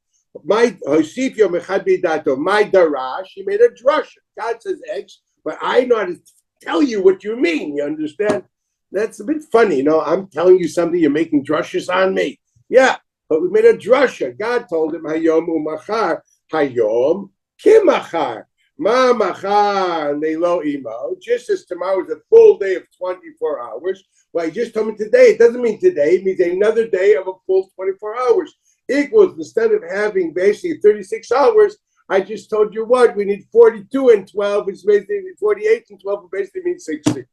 My Hosif Yom Echad Midato, my darash, he made a drush. God says X, but I know how to tell you what you mean. You understand? That's a bit funny. I'm telling you something, you're making drushes on me. Yeah, but we made a drusha. God told him, Hayom U'Machar, Hayom Kimachar. Ma machar leilo imo. Just as tomorrow is a full day of 24 hours. Well, I just told me today. It doesn't mean today. It means another day of a full 24 hours. Equals, instead of having basically 36 hours, I just told you what? We need 42 and 12, which is basically 48 and 12, which basically means 60.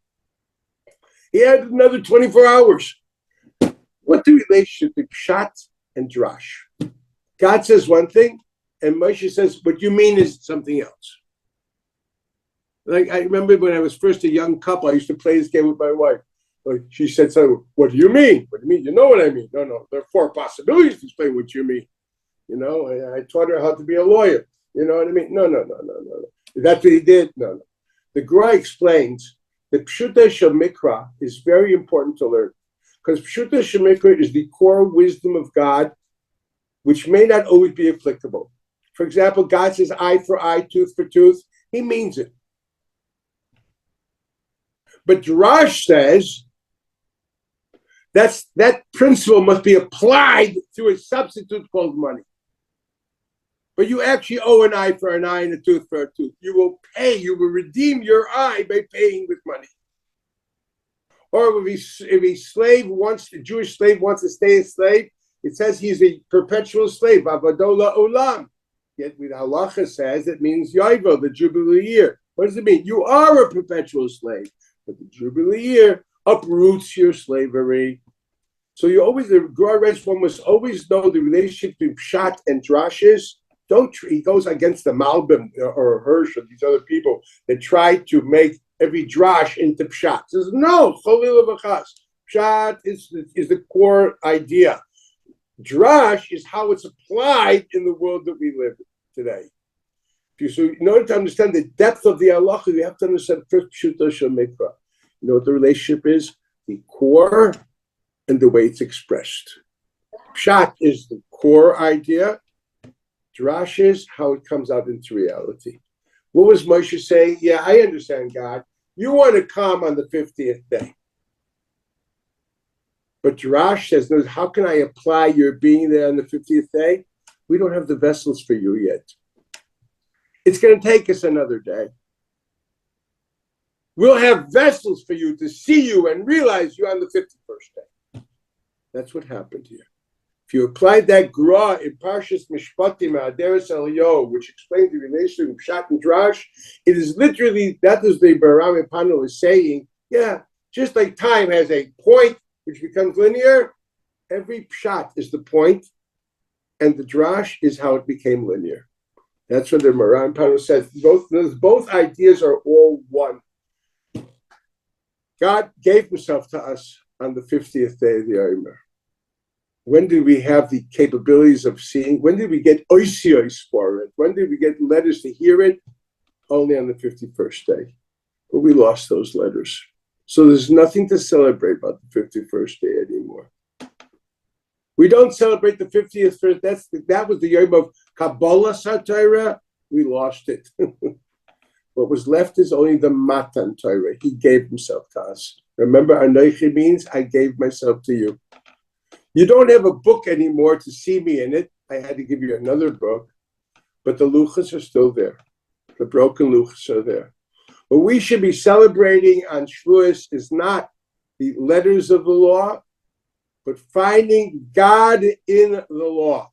He added another 24 hours. What's the relationship to Pshat and Drash? God says one thing, and Moshe says, what you mean is something else. Like, I remember when I was first a young couple, I used to play this game with my wife. She said something, what do you mean? What do you mean? You know what I mean? No, there are 4 possibilities to explain what you mean. And I taught her how to be a lawyer. You know what I mean? No. That's what he did? No. The Gra explains that Pshuta Shel Mikra is very important to learn. Because Pshuta Shemikra is the core wisdom of God, which may not always be applicable. For example, God says eye for eye, tooth for tooth. He means it. But Drash says that principle must be applied through a substitute called money. But you actually owe an eye for an eye and a tooth for a tooth. You will pay, you will redeem your eye by paying with money. Or if a slave wants, a Jewish slave wants to stay a slave, it says he's a perpetual slave, Avadola Olam. Yet with halacha says it means Yovel, the Jubilee year. What does it mean? You are a perpetual slave, but the Jubilee year uproots your slavery. So you always, the Gra one must always know the relationship between Pshat and Drashes. He goes against the Malbim or Hirsch or these other people that try to make every drash into Pshat. He says, no, Pshat is the core idea. Drash is how it's applied in the world that we live in today. So in order to understand the depth of the halacha, you have to understand first Pshuto Shel Mikra. You know what the relationship is? The core and the way it's expressed. Pshat is the core idea. Drash is how it comes out into reality. What was Moshe saying? Yeah, I understand, God. You want to come on the 50th day. But Drash says, no, how can I apply your being there on the 50th day? We don't have the vessels for you yet. It's going to take us another day. We'll have vessels for you to see you and realize you on the 51st day. That's what happened here. If you applied that gra in Parshas Mishpatim Ha'aderes Eliyahu, which explains the relation of Pshat and Drash, it is literally, that is the Barami Pano is saying, yeah, just like time has a point which becomes linear, every Pshat is the point, and the Drash is how it became linear. That's what the Maran Pano says. Both ideas are all one. God gave himself to us on the 50th day of the Omer. When did we have the capabilities of seeing? When did we get oisios for it? When did we get letters to hear it? Only on the 51st day. But we lost those letters. So there's nothing to celebrate about the 51st day anymore. We don't celebrate the 50th first. That was the Yom of Kabbalah Satira. We lost it. What was left is only the Matan Torah. He gave himself to us. Remember, Anochi means I gave myself to you. You don't have a book anymore to see me in it. I had to give you another book. But the luchas are still there. The broken luchas are there. What we should be celebrating on Shavuot is not the letters of the law, but finding God in the law.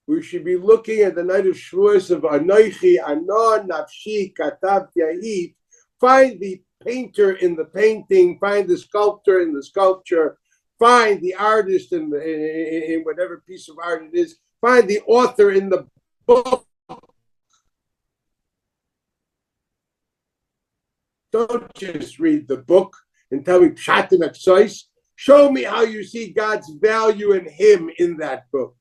We should be looking at the night of Shavuot of Anochi, Anon, Nafshi, Katav, Yahid. Find the painter in the painting. Find the sculptor in the sculpture. Find the artist in whatever piece of art it is. Find the author in the book. Don't just read the book and tell me pshat and aksois. Show me how you see God's value in him in that book.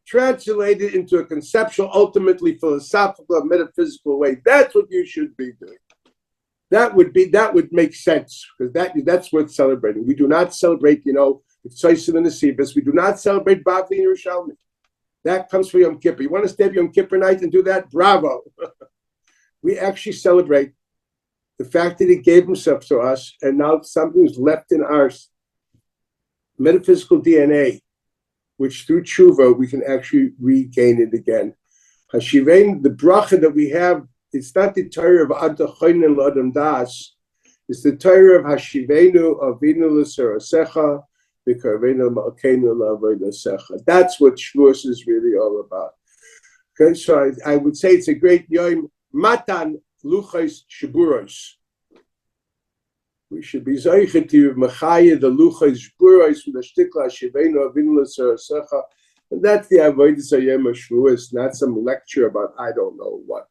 Translate it into a conceptual, ultimately philosophical, metaphysical way. That's what you should be doing. That would make sense, because that's worth celebrating. We do not celebrate, Tzaisim and Nesivos. We do not celebrate Bavli and Yerushalmi. That comes for Yom Kippur. You want to stay up Yom Kippur night and do that? Bravo. We actually celebrate the fact that he gave himself to us, and now something is left in our metaphysical DNA, which through tshuva we can actually regain it again. Hashivein, the bracha that we have, it's not the Torah of Adachon and Ladam Das. It's the Torah of Hashivenu Avinu L'Sarasecha V'Karvenu Malkeinu L'Avodasecha. That's what Shavuos is really all about. Okay, so I would say it's a great Yom Matan Luchos Shaburos. We should be Zoichet to Machaya the Luchos Shaburos from the Shtikla Hashivenu Avinu L'Sarasecha. And that's the Avodas Hayom of Shavuos, not some lecture about I don't know what.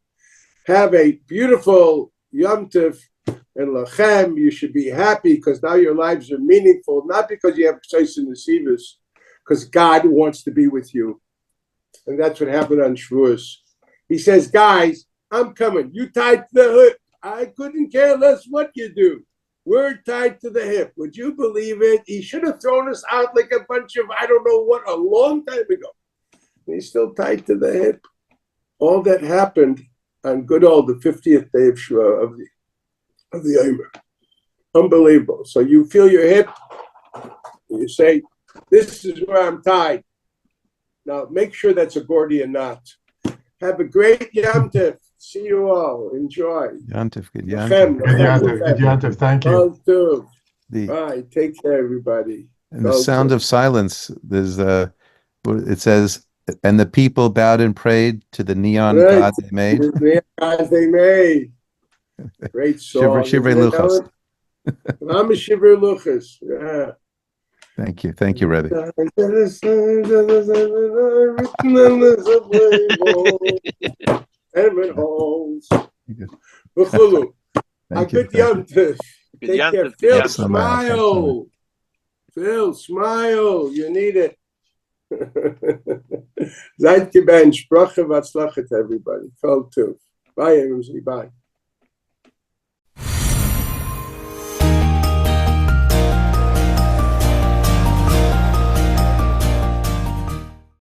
Have a beautiful Yom Tov and Lachem. You should be happy because now your lives are meaningful, not because you have Tzais and Nesivos, because God wants to be with you. And that's what happened on Shavuos. He says, guys, I'm coming. You tied the hook. I couldn't care less what you do. We're tied to the hip. Would you believe it? He should have thrown us out like a bunch of, I don't know what, a long time ago. He's still tied to the hip. All that happened on good old the 50th day of Shavuot of the Omer. Unbelievable. So you feel your hip, you say, this is where I'm tied. Now make sure that's a Gordian knot. Have a great Yom Tov. See you all. Enjoy. Yom Tov, good Yom Good Tov. Good Yom Tov. Thank you. Bye. Take care, everybody. And the sound of silence, there's it says, and the people bowed and prayed to the neon god they made. The neon god they made. Great song. Shivrei Luchos. I'm a Shivrei Luchos. Yeah. Thank you, Rebbe. Thank you. Good Yom Tov. Take care. Phil, smile. Phil, smile. You need it. Seid gebencht. Brache, Vatzlachet, everybody. Kol Tov. Bye, everybody. Bye.